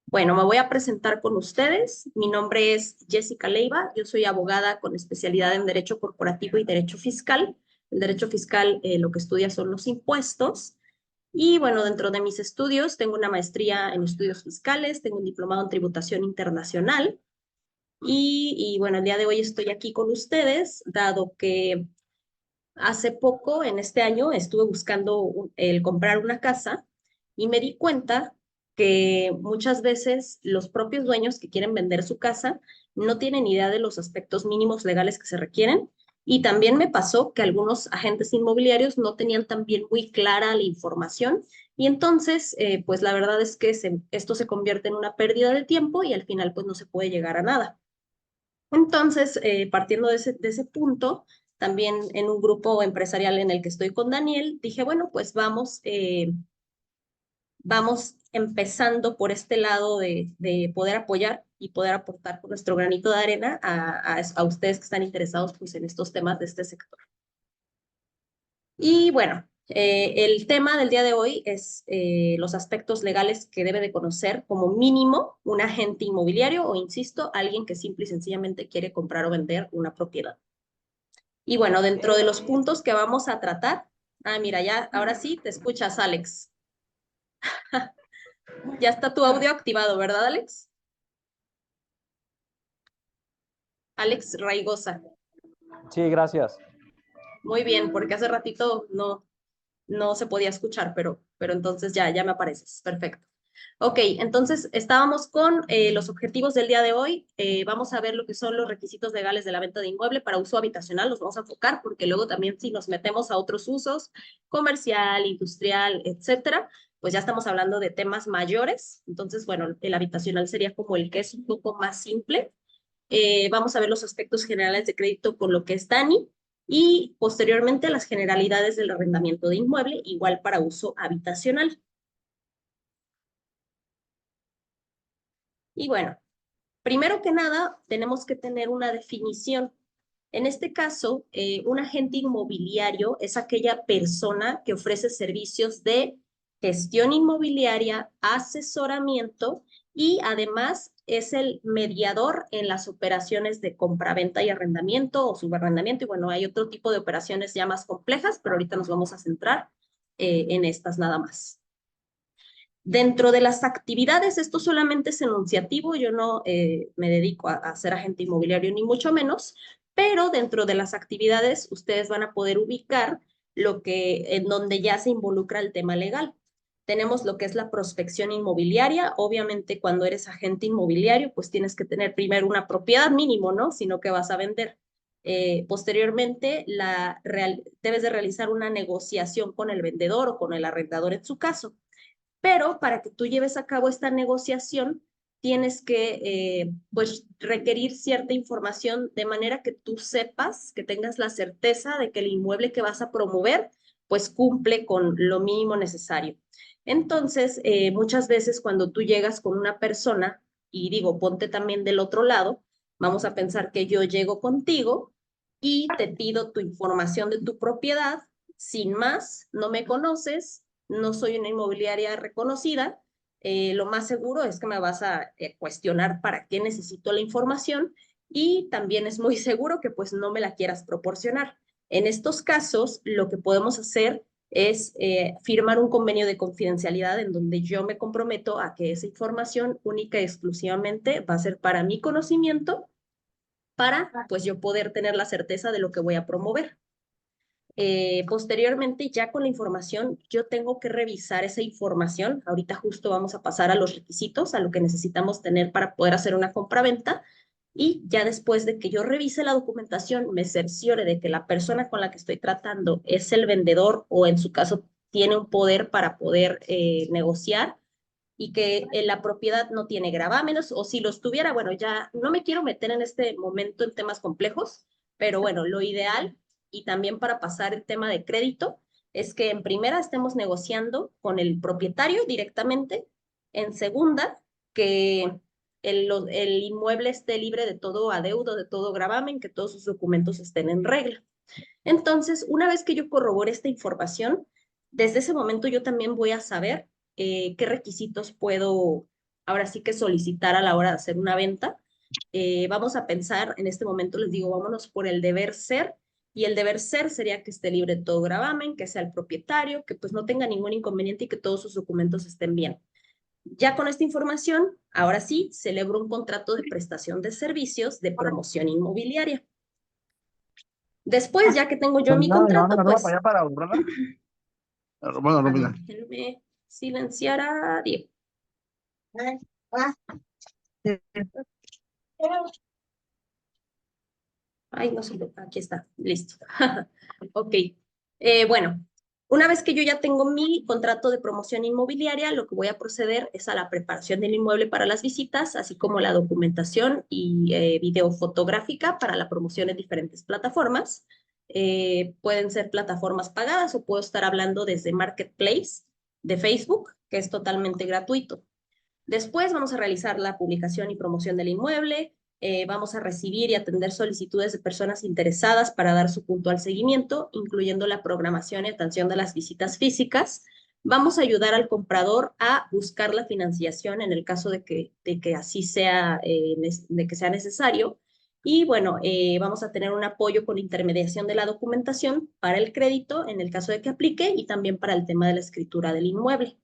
Bueno, me voy a presentar con ustedes. Mi nombre es Jessica Leiva. Yo soy abogada con especialidad en Derecho Corporativo y Derecho Fiscal. El Derecho Fiscal lo que estudia son los impuestos. Y bueno, dentro de mis estudios tengo una maestría en estudios fiscales, tengo un diplomado en tributación internacional. Y bueno, el día de hoy estoy aquí con ustedes, dado que hace poco, en este año, estuve buscando el comprar una casa y me di cuenta que muchas veces los propios dueños que quieren vender su casa no tienen idea de los aspectos mínimos legales que se requieren. Y también me pasó que algunos agentes inmobiliarios no tenían también muy clara la información. Y entonces, pues la verdad es que esto se convierte en una pérdida de tiempo y al final pues no se puede llegar a nada. Entonces, partiendo de ese punto, también en un grupo empresarial en el que estoy con Daniel, dije, bueno, pues vamos empezando por este lado de poder apoyar y poder aportar con nuestro granito de arena a ustedes que están interesados pues, en estos temas de este sector. Y bueno, el tema del día de hoy es los aspectos legales que debe de conocer como mínimo un agente inmobiliario o, insisto, alguien que simple y sencillamente quiere comprar o vender una propiedad. Y bueno, dentro de los puntos que vamos a tratar, mira, ya, ahora sí te escuchas, Alex. Ya está tu audio activado, ¿verdad, Alex? Alex Raigosa. Sí, gracias. Muy bien, porque hace ratito no se podía escuchar, pero entonces ya me apareces. Perfecto. Ok, entonces estábamos con los objetivos del día de hoy. Vamos a ver lo que son los requisitos legales de la venta de inmueble para uso habitacional. Los vamos a enfocar porque luego también si nos metemos a otros usos, comercial, industrial, etcétera, pues ya estamos hablando de temas mayores. Entonces, bueno, el habitacional sería como el que es un poco más simple. Vamos a ver los aspectos generales de crédito con lo que es Dani y posteriormente las generalidades del arrendamiento de inmueble, igual para uso habitacional. Y bueno, primero que nada, tenemos que tener una definición. En este caso, un agente inmobiliario es aquella persona que ofrece servicios de gestión inmobiliaria, asesoramiento y además es el mediador en las operaciones de compraventa y arrendamiento o subarrendamiento. Y bueno, hay otro tipo de operaciones ya más complejas, pero ahorita nos vamos a centrar en estas nada más. Dentro de las actividades, esto solamente es enunciativo, yo no me dedico a ser agente inmobiliario ni mucho menos, pero dentro de las actividades ustedes van a poder ubicar en donde ya se involucra el tema legal. Tenemos lo que es la prospección inmobiliaria. Obviamente, cuando eres agente inmobiliario, pues tienes que tener primero una propiedad mínimo, ¿no? Sino que vas a vender. Posteriormente, debes de realizar una negociación con el vendedor o con el arrendador en su caso, pero para que tú lleves a cabo esta negociación, tienes que pues requerir cierta información de manera que tú sepas, que tengas la certeza de que el inmueble que vas a promover pues cumple con lo mínimo necesario. Entonces, muchas veces cuando tú llegas con una persona, y digo, ponte también del otro lado, vamos a pensar que yo llego contigo y te pido tu información de tu propiedad, sin más, no me conoces, no soy una inmobiliaria reconocida, lo más seguro es que me vas a cuestionar para qué necesito la información y también es muy seguro que pues no me la quieras proporcionar. En estos casos, lo que podemos hacer es firmar un convenio de confidencialidad en donde yo me comprometo a que esa información única y exclusivamente va a ser para mi conocimiento, para pues yo poder tener la certeza de lo que voy a promover. Posteriormente, ya con la información, yo tengo que revisar esa información. Ahorita justo vamos a pasar a los requisitos, a lo que necesitamos tener para poder hacer una compraventa. Y ya después de que yo revise la documentación, me cerciore de que la persona con la que estoy tratando es el vendedor o en su caso tiene un poder para poder negociar y que la propiedad no tiene gravámenes o si los tuviera, bueno, ya no me quiero meter en este momento en temas complejos, pero bueno, lo ideal y también para pasar el tema de crédito es que en primera estemos negociando con el propietario directamente, en segunda, que el inmueble esté libre de todo adeudo, de todo gravamen, que todos sus documentos estén en regla. Entonces, una vez que yo corrobore esta información, desde ese momento yo también voy a saber qué requisitos puedo ahora sí que solicitar a la hora de hacer una venta. Vamos a pensar, en este momento les digo, vámonos por el deber ser, y el deber ser sería que esté libre de todo gravamen, que sea el propietario, que pues no tenga ningún inconveniente y que todos sus documentos estén bien. Ya con esta información, ahora sí, celebro un contrato de prestación de servicios de promoción inmobiliaria. Después, ya que tengo yo mi contrato, pues, Bueno, a ver, mira. déjenme silenciar a Diego. Ay, no sé, aquí está, listo. Ok, bueno, una vez que yo ya tengo mi contrato de promoción inmobiliaria, lo que voy a proceder es a la preparación del inmueble para las visitas, así como la documentación y video fotográfica para la promoción en diferentes plataformas. Pueden ser plataformas pagadas o puedo estar hablando desde Marketplace de Facebook, que es totalmente gratuito. Después vamos a realizar la publicación y promoción del inmueble, vamos a recibir y atender solicitudes de personas interesadas para dar su puntual seguimiento, incluyendo la programación y atención de las visitas físicas. Vamos a ayudar al comprador a buscar la financiación en el caso de que así sea, de que sea necesario. Y bueno, vamos a tener un apoyo con intermediación de la documentación para el crédito en el caso de que aplique y también para el tema de la escritura del inmueble.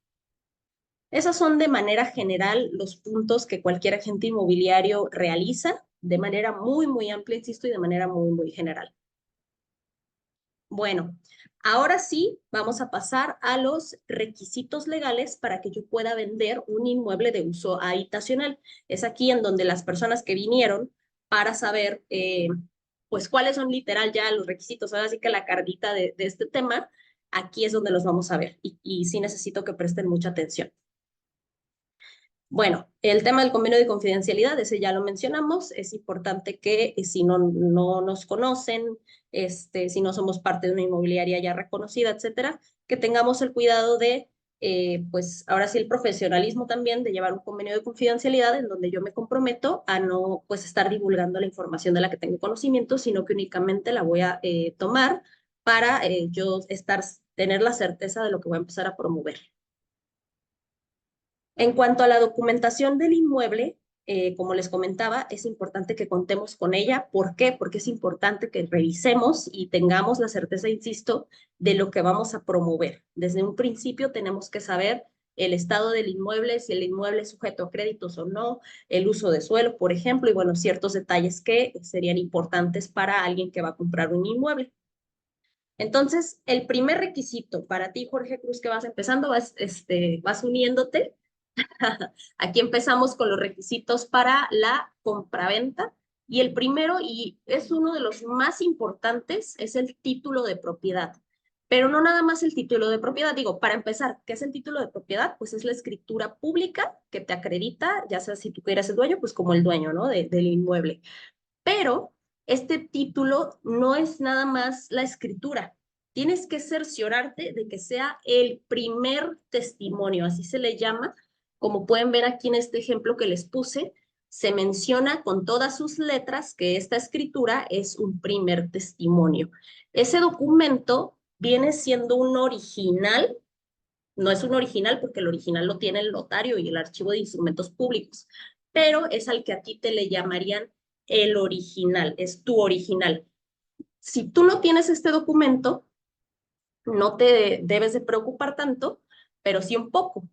Esos son de manera general los puntos que cualquier agente inmobiliario realiza de manera muy, muy amplia, insisto, y de manera muy, muy general. Bueno, ahora sí vamos a pasar a los requisitos legales para que yo pueda vender un inmueble de uso habitacional. Es aquí en donde las personas que vinieron para saber, pues, cuáles son literal ya los requisitos. Ahora sí que la carnita de este tema, aquí es donde los vamos a ver y sí necesito que presten mucha atención. Bueno, el tema del convenio de confidencialidad, ese ya lo mencionamos, es importante que si no nos conocen, si no somos parte de una inmobiliaria ya reconocida, etcétera, que tengamos el cuidado de, pues ahora sí el profesionalismo también de llevar un convenio de confidencialidad en donde yo me comprometo a no pues estar divulgando la información de la que tengo conocimiento, sino que únicamente la voy a tomar para yo tener la certeza de lo que voy a empezar a promover. En cuanto a la documentación del inmueble, como les comentaba, es importante que contemos con ella. ¿Por qué? Porque es importante que revisemos y tengamos la certeza, insisto, de lo que vamos a promover. Desde un principio tenemos que saber el estado del inmueble, si el inmueble es sujeto a créditos o no, el uso de suelo, por ejemplo, y bueno, ciertos detalles que serían importantes para alguien que va a comprar un inmueble. Entonces, el primer requisito para ti, Jorge Cruz, que vas empezando, vas uniéndote. Aquí empezamos con los requisitos para la compraventa y el primero, y es uno de los más importantes, es el título de propiedad. Pero no nada más el título de propiedad, digo, para empezar, ¿qué es el título de propiedad? Pues es la escritura pública que te acredita, ya sea si tú eres el dueño, pues como el dueño, ¿no? Del inmueble. Pero este título no es nada más la escritura. Tienes que cerciorarte de que sea el primer testimonio, así se le llama. Como pueden ver aquí en este ejemplo que les puse, se menciona con todas sus letras que esta escritura es un primer testimonio. Ese documento viene siendo un original, no es un original porque el original lo tiene el notario y el archivo de instrumentos públicos, pero es al que a ti te le llamarían el original, es tu original. Si tú no tienes este documento, no te debes de preocupar tanto, pero sí un poco,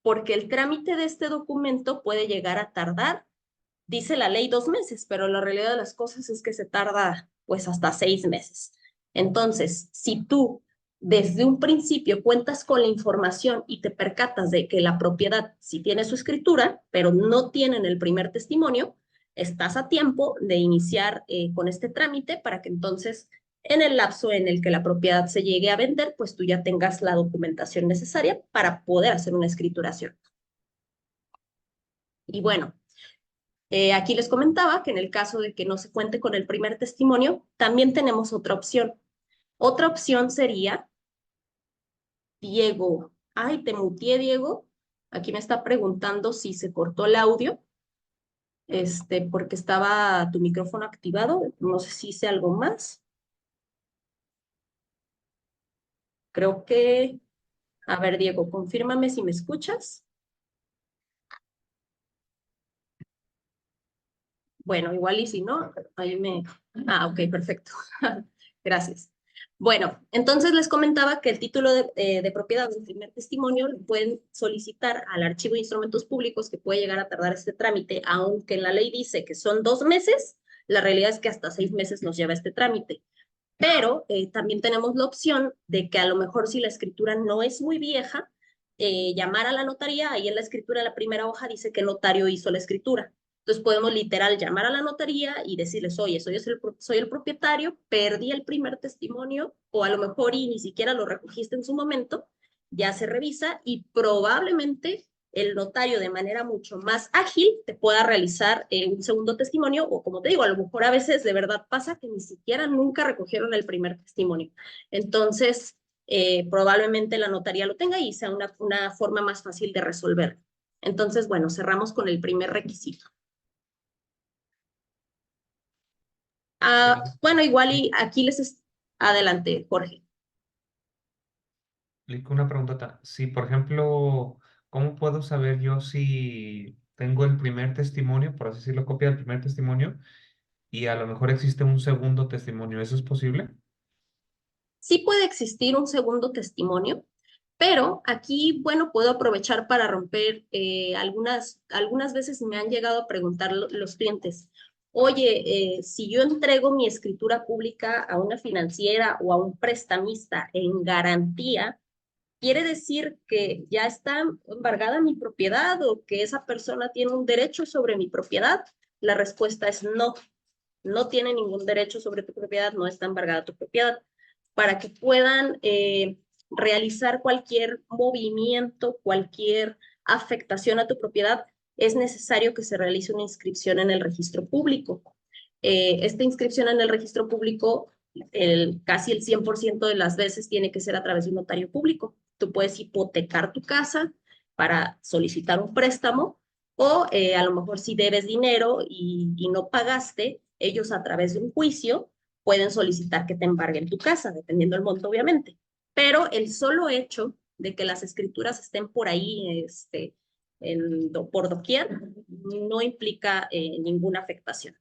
porque el trámite de este documento puede llegar a tardar, dice la ley 2 meses, pero la realidad de las cosas es que se tarda pues hasta 6 meses. Entonces, si tú desde un principio cuentas con la información y te percatas de que la propiedad sí tiene su escritura, pero no tienen el primer testimonio, estás a tiempo de iniciar con este trámite para que entonces en el lapso en el que la propiedad se llegue a vender, pues tú ya tengas la documentación necesaria para poder hacer una escrituración. Y bueno, aquí les comentaba que en el caso de que no se cuente con el primer testimonio, también tenemos otra opción. Otra opción sería, Diego, ay, te muteé, Diego. Aquí me está preguntando si se cortó el audio, porque estaba tu micrófono activado. No sé si hice algo más. Creo que, a ver, Diego, confírmame si me escuchas. Bueno, igual y si no, ahí me... Ah, ok, perfecto. Gracias. Bueno, entonces les comentaba que el título de propiedad del primer testimonio lo pueden solicitar al Archivo de Instrumentos Públicos, que puede llegar a tardar este trámite, aunque en la ley dice que son 2 meses, la realidad es que hasta 6 meses nos lleva este trámite. Pero también tenemos la opción de que a lo mejor si la escritura no es muy vieja, llamar a la notaría, ahí en la escritura, la primera hoja dice que el notario hizo la escritura. Entonces podemos literal llamar a la notaría y decirles, oye, soy el propietario, perdí el primer testimonio, o a lo mejor y ni siquiera lo recogiste en su momento, ya se revisa y probablemente el notario de manera mucho más ágil te pueda realizar un segundo testimonio, o como te digo, a lo mejor a veces de verdad pasa que ni siquiera nunca recogieron el primer testimonio. Entonces, probablemente la notaría lo tenga y sea una forma más fácil de resolver. Entonces, bueno, cerramos con el primer requisito. Bueno, igual y aquí adelante, Jorge. Una pregunta. Si, por ejemplo, ¿cómo puedo saber yo si tengo el primer testimonio, por así decirlo, copia del primer testimonio, y a lo mejor existe un segundo testimonio? ¿Eso es posible? Sí puede existir un segundo testimonio, pero aquí, bueno, puedo aprovechar para romper algunas veces me han llegado a preguntar los clientes, oye, si yo entrego mi escritura pública a una financiera o a un prestamista en garantía, ¿quiere decir que ya está embargada mi propiedad o que esa persona tiene un derecho sobre mi propiedad? La respuesta es no, no tiene ningún derecho sobre tu propiedad, no está embargada tu propiedad. Para que puedan realizar cualquier movimiento, cualquier afectación a tu propiedad, es necesario que se realice una inscripción en el registro público. Esta inscripción en el registro público, casi el 100% de las veces tiene que ser a través de un notario público. Tú puedes hipotecar tu casa para solicitar un préstamo, o a lo mejor si debes dinero y no pagaste, ellos a través de un juicio pueden solicitar que te embarguen tu casa, dependiendo del monto, obviamente. Pero el solo hecho de que las escrituras estén por ahí, por doquier, no implica ninguna afectación.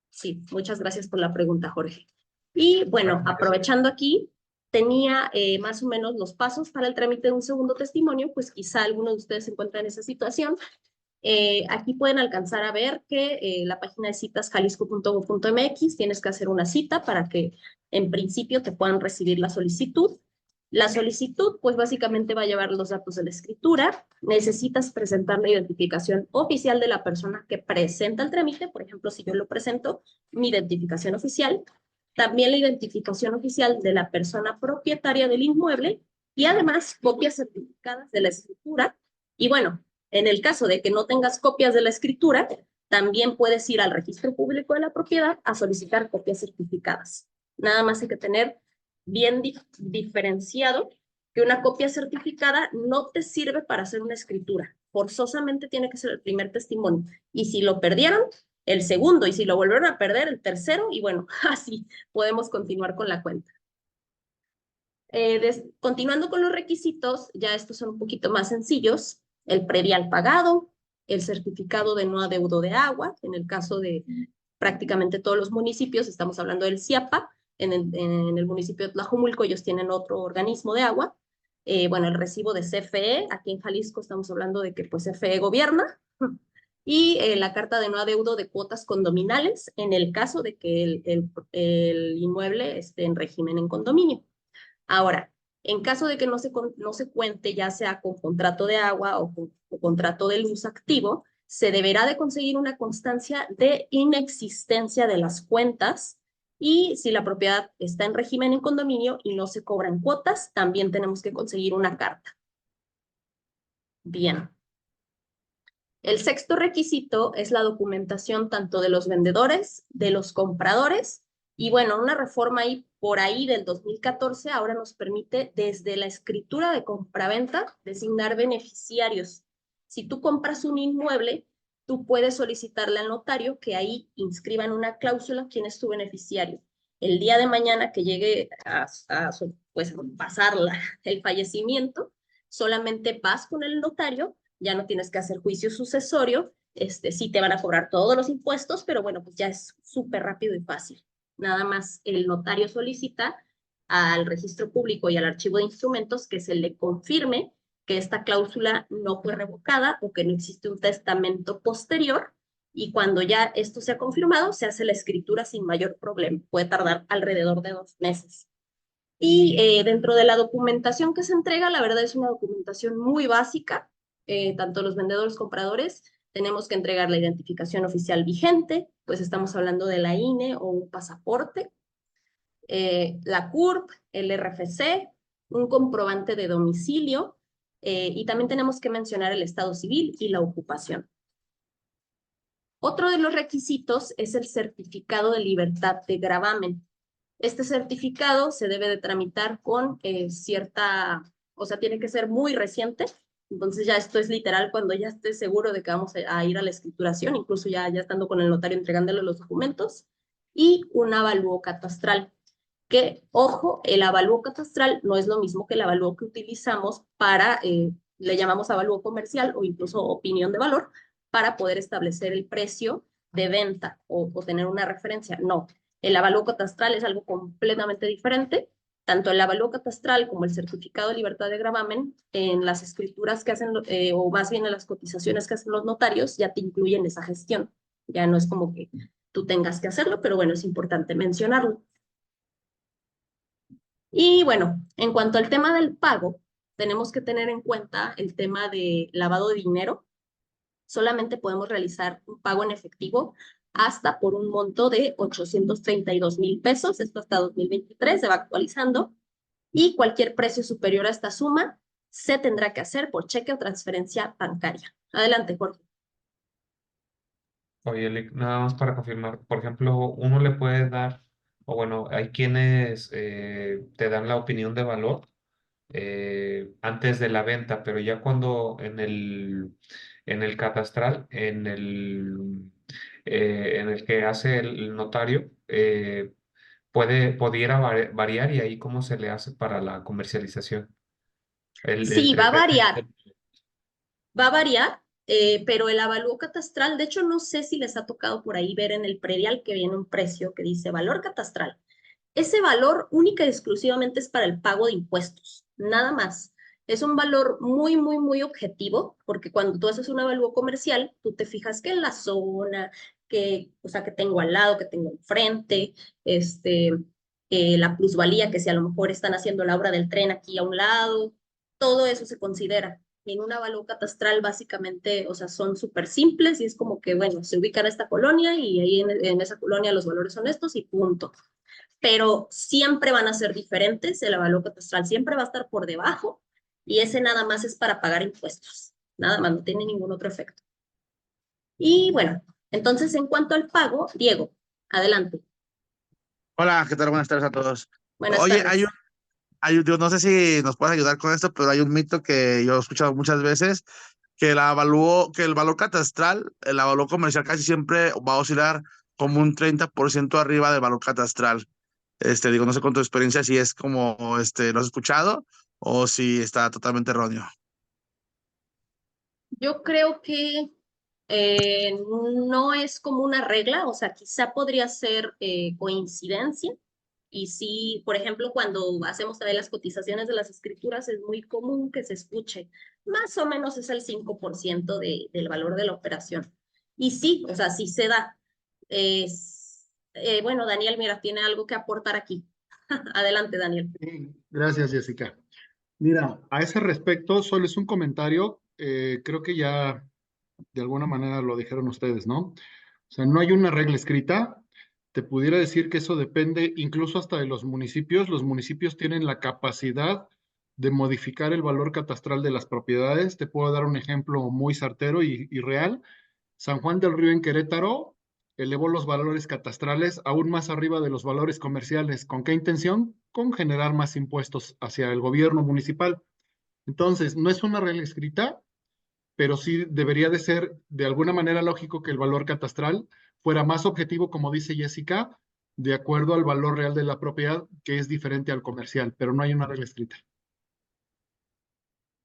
Sí, muchas gracias por la pregunta, Jorge. Y bueno, aprovechando aquí, tenía más o menos los pasos para el trámite de un segundo testimonio, pues quizá alguno de ustedes se encuentra en esa situación. Aquí pueden alcanzar a ver que la página de citas jalisco.gov.mx, tienes que hacer una cita para que en principio te puedan recibir la solicitud. La solicitud, pues básicamente va a llevar los datos de la escritura. Necesitas presentar la identificación oficial de la persona que presenta el trámite. Por ejemplo, si yo lo presento, mi identificación oficial. También la identificación oficial de la persona propietaria del inmueble y además copias certificadas de la escritura. Y bueno, en el caso de que no tengas copias de la escritura, también puedes ir al registro público de la propiedad a solicitar copias certificadas. Nada más hay que tener bien diferenciado que una copia certificada no te sirve para hacer una escritura. Forzosamente tiene que ser el primer testimonio. Y si lo perdieron, el segundo. Y si lo volvieron a perder, el tercero. Y bueno, así podemos continuar con la cuenta. Continuando con los requisitos, ya estos son un poquito más sencillos. El predial pagado, el certificado de no adeudo de agua, en el caso de prácticamente todos los municipios, estamos hablando del CIAPA, en el municipio de Tlajumulco ellos tienen otro organismo de agua. Bueno, el recibo de CFE, aquí en Jalisco estamos hablando de que pues CFE gobierna, y la carta de no adeudo de cuotas condominales en el caso de que el inmueble esté en régimen en condominio. Ahora, en caso de que no se cuente ya sea con contrato de agua o contrato de luz activo, se deberá de conseguir una constancia de inexistencia de las cuentas, y si la propiedad está en régimen en condominio y no se cobran cuotas, también tenemos que conseguir una carta. Bien. El sexto requisito es la documentación tanto de los vendedores, de los compradores, y bueno, una reforma ahí por ahí del 2014 ahora nos permite desde la escritura de compraventa designar beneficiarios. Si tú compras un inmueble, tú puedes solicitarle al notario que ahí inscriban una cláusula quién es tu beneficiario. El día de mañana que llegue pues, pasar el fallecimiento, solamente vas con el notario, ya no tienes que hacer juicio sucesorio, sí te van a cobrar todos los impuestos, pero bueno, pues ya es súper rápido y fácil. Nada más el notario solicita al registro público y al archivo de instrumentos que se le confirme que esta cláusula no fue revocada o que no existe un testamento posterior, y cuando ya esto se ha confirmado, se hace la escritura sin mayor problema. Puede tardar alrededor de 2 meses. Y dentro de la documentación que se entrega, la verdad es una documentación muy básica, tanto los vendedores compradores, tenemos que entregar la identificación oficial vigente, pues estamos hablando de la INE o un pasaporte, la CURP, el RFC, un comprobante de domicilio, y también tenemos que mencionar el estado civil y la ocupación. Otro de los requisitos es el certificado de libertad de gravamen. Este certificado se debe de tramitar con o sea, tiene que ser muy reciente. Entonces ya esto es literal cuando ya estés seguro de que vamos a ir a la escrituración, incluso ya estando con el notario entregándole los documentos. Y un avalúo catastral, que, ojo, el avalúo catastral no es lo mismo que el avalúo que utilizamos para, le llamamos avalúo comercial o incluso opinión de valor, para poder establecer el precio de venta o tener una referencia. No, el avalúo catastral es algo completamente diferente. Tanto el avalúo catastral como el certificado de libertad de gravamen, en las escrituras que hacen, o más bien en las cotizaciones que hacen los notarios, ya te incluyen esa gestión. Ya no es como que tú tengas que hacerlo, pero bueno, es importante mencionarlo. Y bueno, en cuanto al tema del pago, tenemos que tener en cuenta el tema de lavado de dinero. Solamente podemos realizar un pago en efectivo hasta por un monto de 832,000 pesos. Esto hasta 2023 se va actualizando. Y cualquier precio superior a esta suma se tendrá que hacer por cheque o transferencia bancaria. Adelante, Jorge. Oye, nada más para confirmar, por ejemplo, uno le puede dar, o bueno, hay quienes te dan la opinión de valor antes de la venta, pero ya cuando en el catastral, en el que hace el notario, pudiera variar y ahí cómo se le hace para la comercialización. El Sí, va a primer variar. Va a variar, pero el avalúo catastral, de hecho, no sé si les ha tocado por ahí ver en el predial que viene un precio que dice valor catastral. Ese valor única y exclusivamente es para el pago de impuestos, nada más. Es un valor muy, muy, muy objetivo, porque cuando tú haces un avalúo comercial, tú te fijas que en la zona, o sea, que tengo al lado, que tengo enfrente, la plusvalía, que si a lo mejor están haciendo la obra del tren aquí a un lado, todo eso se considera. En un avalúo catastral, básicamente, o sea, son súper simples y es como que, bueno, se ubica en esta colonia y ahí en esa colonia los valores son estos y punto. Pero siempre van a ser diferentes, el avalúo catastral siempre va a estar por debajo y ese nada más es para pagar impuestos, nada más, no tiene ningún otro efecto. Y bueno, entonces en cuanto al pago, Diego, adelante. Hola, ¿qué tal? Buenas tardes a todos. Buenas Oye, tardes. yo no sé si nos puedes ayudar con esto, pero hay un mito que yo he escuchado muchas veces, que el valor catastral, el valor comercial casi siempre va a oscilar como un 30% arriba del valor catastral. Digo, no sé con tu experiencia si es como, lo has escuchado o si está totalmente erróneo. Yo creo que no es como una regla, o sea, quizá podría ser coincidencia. Y sí, por ejemplo, cuando hacemos también las cotizaciones de las escrituras, es muy común que se escuche, más o menos es el 5% del valor de la operación. Y sí, o sea, sí se da. Bueno, Daniel, mira, tiene algo que aportar aquí. Adelante, Daniel. Sí, gracias, Jessica. Mira, a ese respecto, solo es un comentario, creo que ya de alguna manera lo dijeron ustedes, ¿no? O sea, no hay una regla escrita. Te pudiera decir que eso depende incluso hasta de los municipios. Los municipios tienen la capacidad de modificar el valor catastral de las propiedades. Te puedo dar un ejemplo muy certero y real. San Juan del Río en Querétaro elevó los valores catastrales aún más arriba de los valores comerciales. ¿Con qué intención? Con generar más impuestos hacia el gobierno municipal. Entonces, no es una regla escrita, pero sí debería de ser de alguna manera lógico que el valor catastral fuera más objetivo, como dice Jessica, de acuerdo al valor real de la propiedad, que es diferente al comercial, pero no hay una regla escrita.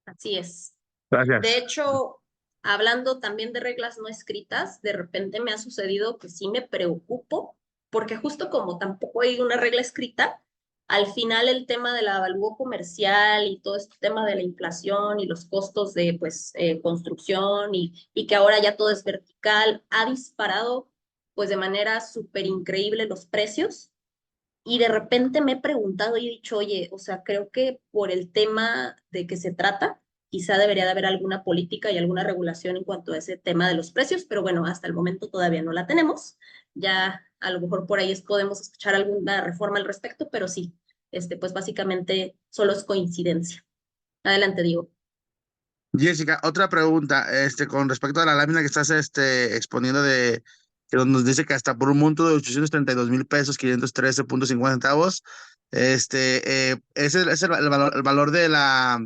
Así es. De Gracias. hecho, hablando también de reglas no escritas, de repente me ha sucedido que sí me preocupo, porque justo como tampoco hay una regla escrita, al final el tema del avalúo comercial y todo este tema de la inflación y los costos de pues construcción y que ahora ya todo es vertical, ha disparado pues de manera súper increíble los precios. Y de repente me he preguntado y he dicho, oye, o sea, creo que por el tema de que se trata, quizá debería de haber alguna política y alguna regulación en cuanto a ese tema de los precios, pero bueno, hasta el momento todavía no la tenemos. Ya a lo mejor por ahí podemos escuchar alguna reforma al respecto, pero sí, pues básicamente solo es coincidencia. Adelante, Diego. Jessica, otra pregunta, con respecto a la lámina que estás exponiendo que nos dice que hasta por un monto de 832,000 pesos, 513.50 centavos, ese es el valor de la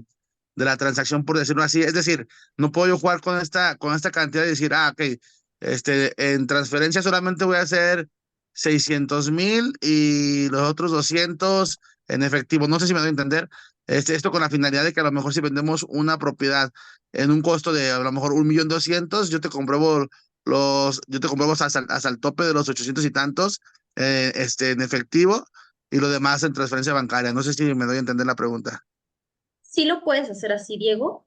transacción, por decirlo así. Es decir, no puedo yo jugar con esta cantidad y decir, ok, en transferencia solamente voy a hacer 600,000 y los otros 200 en efectivo. No sé si me doy a entender. Esto con la finalidad de que a lo mejor si vendemos una propiedad en un costo de a lo mejor 1,200,000, yo te compruebo hasta el tope de los 800 y tantos, en efectivo, y lo demás en transferencia bancaria. No sé si me doy a entender la pregunta. Sí lo puedes hacer así, Diego.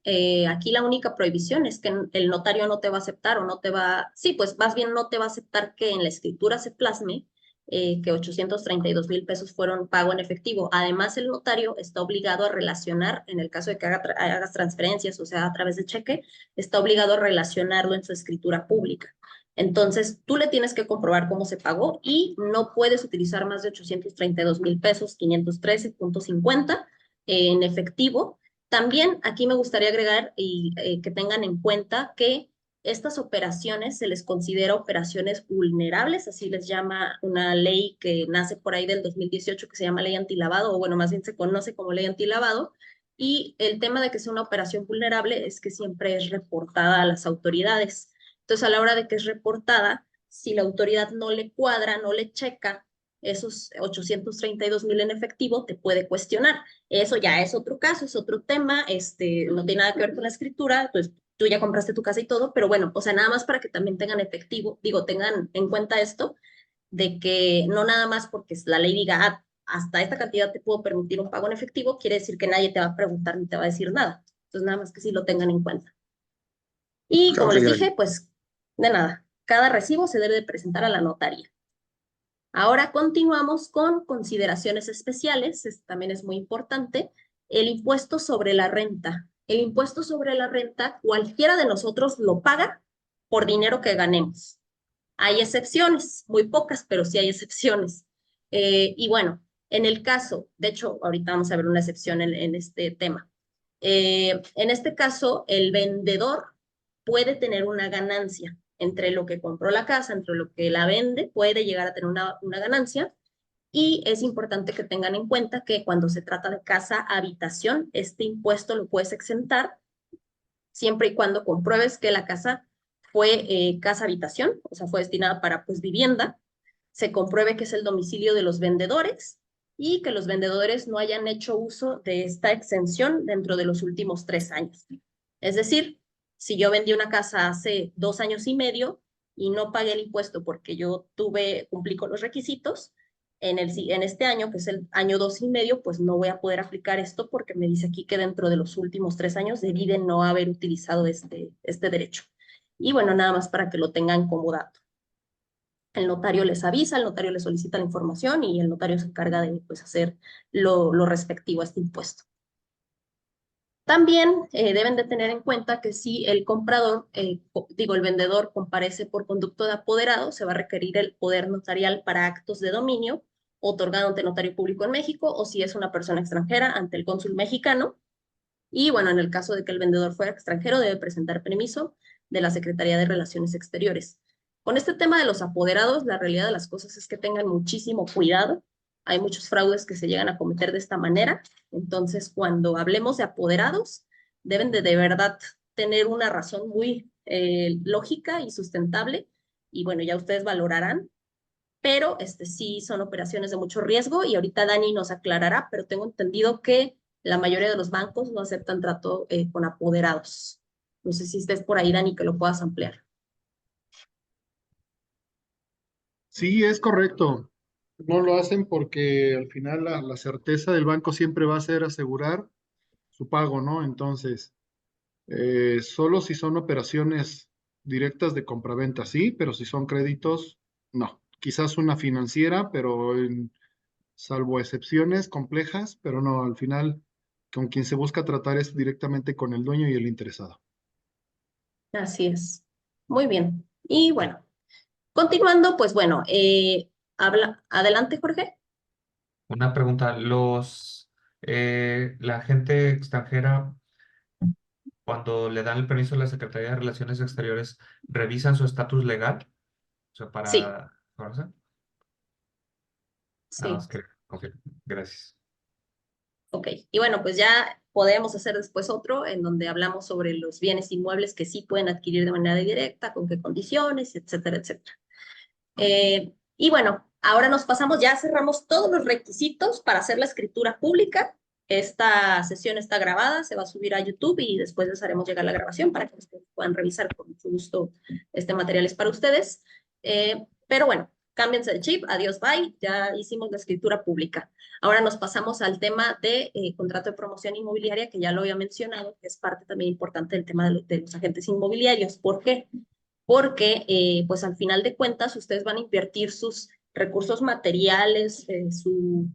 Aquí la única prohibición es que el notario no te va a aceptar o no te va, sí, pues más bien no te va a aceptar que en la escritura se plasme que 832,000 pesos fueron pago en efectivo. Además, el notario está obligado a relacionar, en el caso de que hagas transferencias, o sea, a través de cheque, está obligado a relacionarlo en su escritura pública. Entonces, tú le tienes que comprobar cómo se pagó y no puedes utilizar más de 832,000 pesos, 513.50 en efectivo. También aquí me gustaría agregar y que tengan en cuenta que estas operaciones se les considera operaciones vulnerables, así les llama una ley que nace por ahí del 2018 que se llama ley antilavado, o bueno, más bien se conoce como ley antilavado. Y el tema de que sea una operación vulnerable es que siempre es reportada a las autoridades. Entonces, a la hora de que es reportada, si la autoridad no le cuadra, no le checa esos 832,000 en efectivo, te puede cuestionar. Eso ya es otro caso, es otro tema, no tiene nada que ver con la escritura, pues tú ya compraste tu casa y todo, pero bueno, o sea, nada más para que también tengan efectivo, digo, tengan en cuenta esto, de que no nada más porque la ley diga, ah, hasta esta cantidad te puedo permitir un pago en efectivo, quiere decir que nadie te va a preguntar ni te va a decir nada. Entonces, nada más que sí lo tengan en cuenta. Y como Ok, les gracias. dije, pues, de nada, cada recibo se debe de presentar a la notaría. Ahora continuamos con consideraciones especiales, esto también es muy importante, el impuesto sobre la renta. El impuesto sobre la renta, cualquiera de nosotros lo paga por dinero que ganemos. Hay excepciones, muy pocas, pero sí hay excepciones. Y bueno, en el caso, de hecho, ahorita vamos a ver una excepción en este tema. En este caso, el vendedor puede tener una ganancia entre lo que compró la casa, entre lo que la vende, puede llegar a tener una ganancia. Y es importante que tengan en cuenta que cuando se trata de casa habitación, este impuesto lo puedes exentar siempre y cuando compruebes que la casa fue casa habitación, o sea, fue destinada para pues vivienda, se compruebe que es el domicilio de los vendedores y que los vendedores no hayan hecho uso de esta exención dentro de los últimos 3 años. Es decir, si yo vendí una casa hace 2 años y medio y no pagué el impuesto porque yo cumplí con los requisitos, en este año, que es el año 2 y medio, pues no voy a poder aplicar esto porque me dice aquí que dentro de los últimos 3 años debí de no haber utilizado este derecho. Y bueno, nada más para que lo tengan como dato. El notario les avisa, el notario les solicita la información y el notario se encarga de pues, hacer lo respectivo a este impuesto. También deben de tener en cuenta que si el comprador, el vendedor comparece por conducto de apoderado, se va a requerir el poder notarial para actos de dominio otorgado ante notario público en México o si es una persona extranjera ante el cónsul mexicano. Y bueno, en el caso de que el vendedor fuera extranjero, debe presentar permiso de la Secretaría de Relaciones Exteriores. Con este tema de los apoderados, la realidad de las cosas es que tengan muchísimo cuidado. Hay muchos fraudes que se llegan a cometer de esta manera. Entonces, cuando hablemos de apoderados, deben de verdad tener una razón muy lógica y sustentable. Y bueno, ya ustedes valorarán, pero sí son operaciones de mucho riesgo y ahorita Dani nos aclarará, pero tengo entendido que la mayoría de los bancos no aceptan trato con apoderados. No sé si estés por ahí, Dani, que lo puedas ampliar. Sí, es correcto. No lo hacen porque al final la certeza del banco siempre va a ser asegurar su pago, ¿no? Entonces, solo si son operaciones directas de compraventa, sí, pero si son créditos, no. Quizás una financiera, pero salvo excepciones complejas, pero no, al final con quien se busca tratar es directamente con el dueño y el interesado. Así es. Muy bien. Y bueno, continuando, pues bueno, adelante, Jorge. Una pregunta, la gente extranjera, cuando le dan el permiso a la Secretaría de Relaciones Exteriores, ¿revisan su estatus legal? O sea, Sí, ¿conocer? Nada sí. más que confirmo. Gracias. Ok, y bueno, pues ya podemos hacer después otro en donde hablamos sobre los bienes inmuebles que sí pueden adquirir de manera directa, con qué condiciones, etcétera, etcétera. Y bueno, ahora nos pasamos, ya cerramos todos los requisitos para hacer la escritura pública. Esta sesión está grabada, se va a subir a YouTube y después les haremos llegar la grabación para que ustedes puedan revisar con mucho gusto. Este material es para ustedes. Pero bueno, cámbiense el chip, adiós, bye, ya hicimos la escritura pública. Ahora nos pasamos al tema de contrato de promoción inmobiliaria, que ya lo había mencionado, que es parte también importante del tema de los agentes inmobiliarios. ¿Por qué? Porque pues al final de cuentas ustedes van a invertir sus recursos materiales, su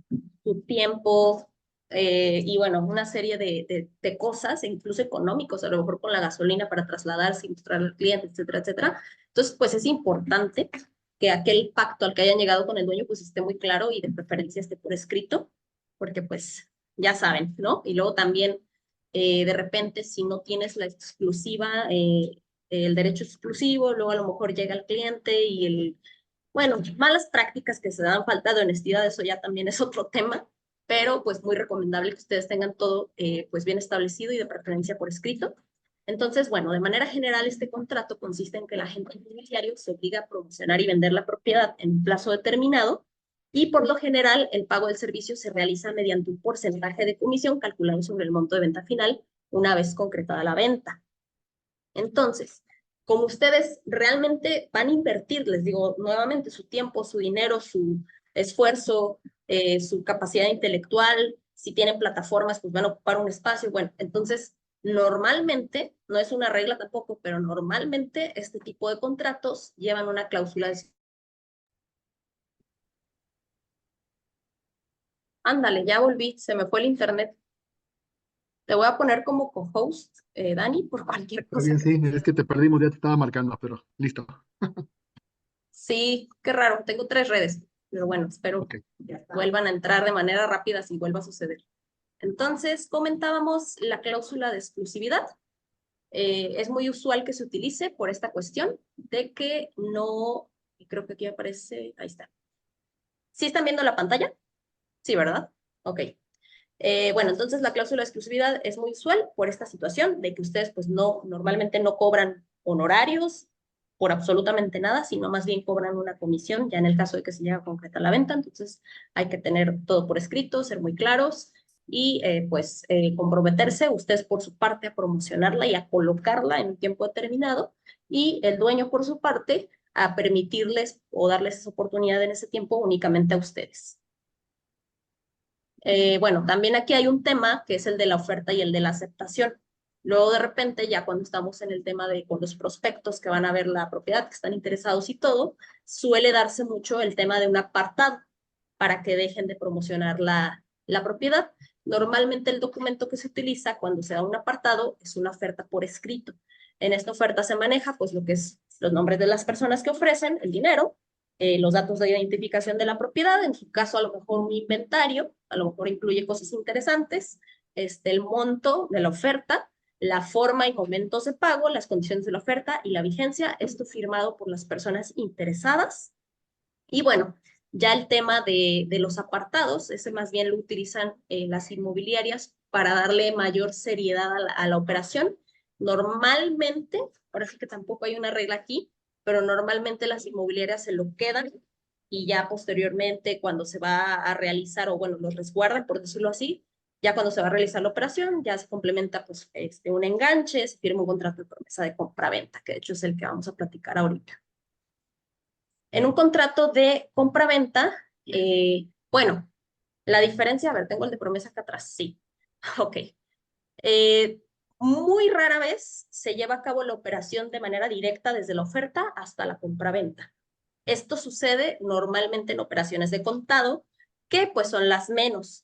tiempo y bueno, una serie de cosas, e incluso económicos, a lo mejor con la gasolina para trasladarse y mostrar al cliente, etcétera, etcétera. Entonces, pues es importante que aquel pacto al que hayan llegado con el dueño pues esté muy claro y de preferencia esté por escrito, porque pues ya saben, ¿no? Y luego también de repente si no tienes la exclusiva, el derecho exclusivo, luego a lo mejor llega el cliente y bueno, malas prácticas que se dan, falta de honestidad, eso ya también es otro tema, pero pues muy recomendable que ustedes tengan todo pues bien establecido y de preferencia por escrito. Entonces, bueno, de manera general este contrato consiste en que el agente inmobiliario se obliga a promocionar y vender la propiedad en un plazo determinado y por lo general el pago del servicio se realiza mediante un porcentaje de comisión calculado sobre el monto de venta final una vez concretada la venta. Entonces, como ustedes realmente van a invertir, les digo nuevamente, su tiempo, su dinero, su esfuerzo, su capacidad intelectual, si tienen plataformas, pues van a ocupar un espacio. Bueno, entonces, normalmente, no es una regla tampoco, pero normalmente este tipo de contratos llevan una cláusula de... Ándale, ya volví, se me fue el internet. Te voy a poner como co-host, Dani, por cualquier Está cosa bien, que sí, es suceda. que te perdimos, ya te estaba marcando, pero listo. Sí, qué raro, tengo 3 redes, pero bueno, espero Ok. que vuelvan a entrar de manera rápida si vuelva a suceder. Entonces, comentábamos la cláusula de exclusividad. Es muy usual que se utilice por esta cuestión de que no, y creo que aquí aparece, ahí está. ¿Sí están viendo la pantalla? Sí, ¿verdad? Ok. Bueno, entonces la cláusula de exclusividad es muy usual por esta situación de que ustedes pues no, normalmente no cobran honorarios por absolutamente nada, sino más bien cobran una comisión, ya en el caso de que se llegue a concretar la venta, entonces hay que tener todo por escrito, ser muy claros y pues comprometerse ustedes por su parte a promocionarla y a colocarla en un tiempo determinado y el dueño por su parte a permitirles o darles esa oportunidad en ese tiempo únicamente a ustedes. Bueno, también aquí hay un tema que es el de la oferta y el de la aceptación. Luego de repente, ya cuando estamos en el tema de con los prospectos que van a ver la propiedad, que están interesados y todo, suele darse mucho el tema de un apartado para que dejen de promocionar la propiedad. Normalmente el documento que se utiliza cuando se da un apartado es una oferta por escrito. En esta oferta se maneja pues lo que es los nombres de las personas que ofrecen, el dinero, los datos de identificación de la propiedad, en su caso a lo mejor un inventario, a lo mejor incluye cosas interesantes, el monto de la oferta, la forma y momentos de pago, las condiciones de la oferta y la vigencia, esto firmado por las personas interesadas. Y bueno, ya el tema de los apartados, ese más bien lo utilizan las inmobiliarias para darle mayor seriedad a la operación. Normalmente, ahora sí que tampoco hay una regla aquí, pero normalmente las inmobiliarias se lo quedan y ya posteriormente cuando se va a realizar o bueno, los resguardan, por decirlo así, Ya cuando se va a realizar la operación, ya se complementa pues, un enganche, se firma un contrato de promesa de compra-venta, que de hecho es el que vamos a platicar ahorita. En un contrato de compra-venta, bueno, la diferencia, a ver, tengo el de promesa acá atrás, sí. Ok. Muy rara vez se lleva a cabo la operación de manera directa desde la oferta hasta la compraventa. Esto sucede normalmente en operaciones de contado, que pues son las menos.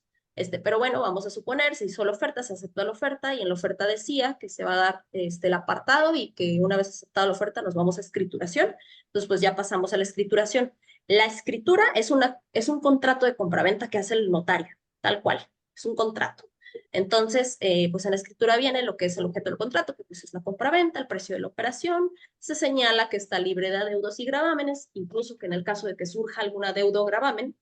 Pero bueno, vamos a suponer, se hizo la oferta, se aceptó la oferta y en la oferta decía que se va a dar el apartado y que una vez aceptada la oferta nos vamos a escrituración. Entonces pues ya pasamos a la escrituración. La escritura es un contrato de compraventa que hace el notario, tal cual, es un contrato. Entonces, pues en la escritura viene lo que es el objeto del contrato, que pues es la compraventa, el precio de la operación, se señala que está libre de adeudos y gravámenes, incluso que en el caso de que surja algún adeudo o gravamen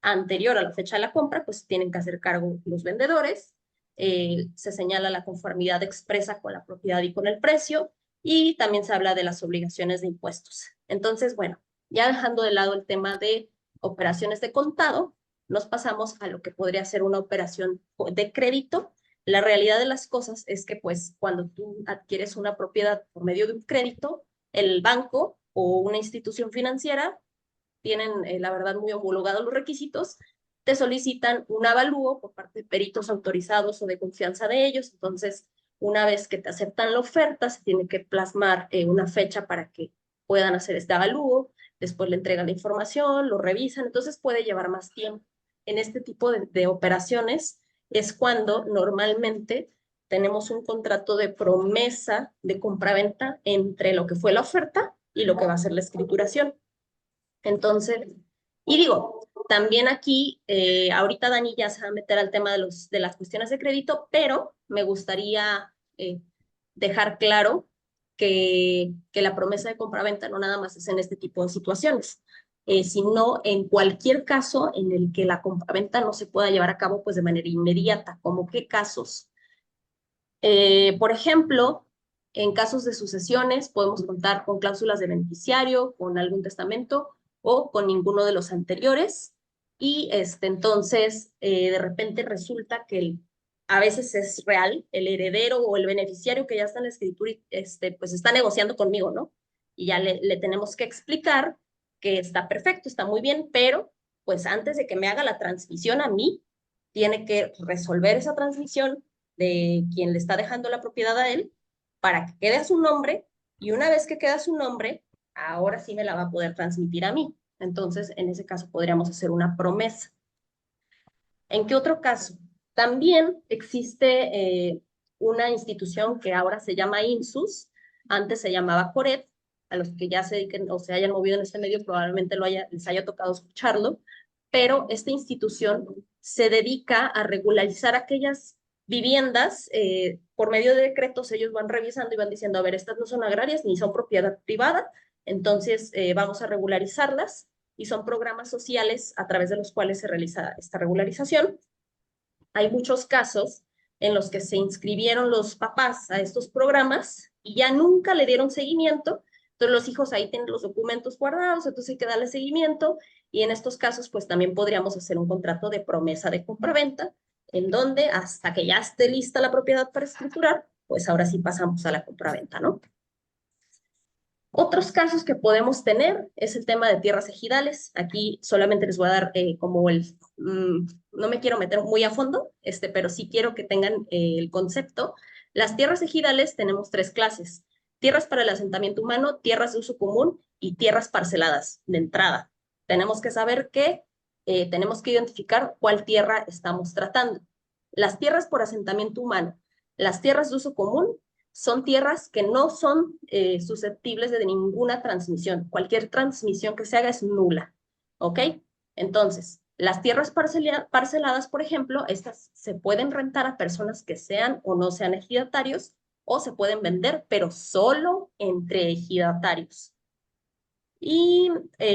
anterior a la fecha de la compra, pues tienen que hacer cargo los vendedores, se señala la conformidad expresa con la propiedad y con el precio, y también se habla de las obligaciones de impuestos. Entonces, bueno, ya dejando de lado el tema de operaciones de contado, nos pasamos a lo que podría ser una operación de crédito. La realidad de las cosas es que, pues, cuando tú adquieres una propiedad por medio de un crédito, el banco o una institución financiera tienen, la verdad, muy homologados los requisitos, te solicitan un avalúo por parte de peritos autorizados o de confianza de ellos. Entonces, una vez que te aceptan la oferta, se tiene que plasmar una fecha para que puedan hacer este avalúo, después le entregan la información, lo revisan, entonces puede llevar más tiempo. En este tipo de operaciones es cuando normalmente tenemos un contrato de promesa de compraventa entre lo que fue la oferta y lo que va a ser la escrituración. Entonces, y digo, también aquí, ahorita Dani ya se va a meter al tema de las cuestiones de crédito, pero me gustaría dejar claro que la promesa de compraventa no nada más es en este tipo de situaciones, sino en cualquier caso en el que la compraventa no se pueda llevar a cabo pues de manera inmediata. ¿Como qué casos? Por ejemplo, en casos de sucesiones podemos contar con cláusulas de beneficiario, con algún testamento o con ninguno de los anteriores. Y entonces, de repente resulta que a veces es real, el heredero o el beneficiario que ya está en la escritura, pues está negociando conmigo, ¿no? Y ya le tenemos que explicar que está perfecto, está muy bien, pero pues antes de que me haga la transmisión a mí, tiene que resolver esa transmisión de quien le está dejando la propiedad a él para que quede a su nombre, y una vez que queda a su nombre, ahora sí me la va a poder transmitir a mí. Entonces, en ese caso podríamos hacer una promesa. ¿En qué otro caso? También existe una institución que ahora se llama INSUS, antes se llamaba CORED. A los que ya se dediquen o se hayan movido en este medio probablemente les haya tocado escucharlo, pero esta institución se dedica a regularizar aquellas viviendas. Por medio de decretos ellos van revisando y van diciendo, a ver, estas no son agrarias ni son propiedad privada, entonces vamos a regularizarlas, y son programas sociales a través de los cuales se realiza esta regularización. Hay muchos casos en los que se inscribieron los papás a estos programas y ya nunca le dieron seguimiento. Entonces los hijos ahí tienen los documentos guardados, entonces hay que darle seguimiento, y en estos casos pues también podríamos hacer un contrato de promesa de compraventa, en donde hasta que ya esté lista la propiedad para escriturar, pues ahora sí pasamos a la compraventa, ¿no? Otros casos que podemos tener es el tema de tierras ejidales. Aquí solamente les voy a dar no me quiero meter muy a fondo, pero sí quiero que tengan el concepto. Las tierras ejidales tenemos tres clases: tierras para el asentamiento humano, tierras de uso común y tierras parceladas de entrada. Tenemos que saber que tenemos que identificar cuál tierra estamos tratando. Las tierras por asentamiento humano, las tierras de uso común, son tierras que no son susceptibles de ninguna transmisión. Cualquier transmisión que se haga es nula, ¿ok? Entonces, las tierras parceladas, por ejemplo, estas se pueden rentar a personas que sean o no sean ejidatarios, o se pueden vender, pero solo entre ejidatarios. Y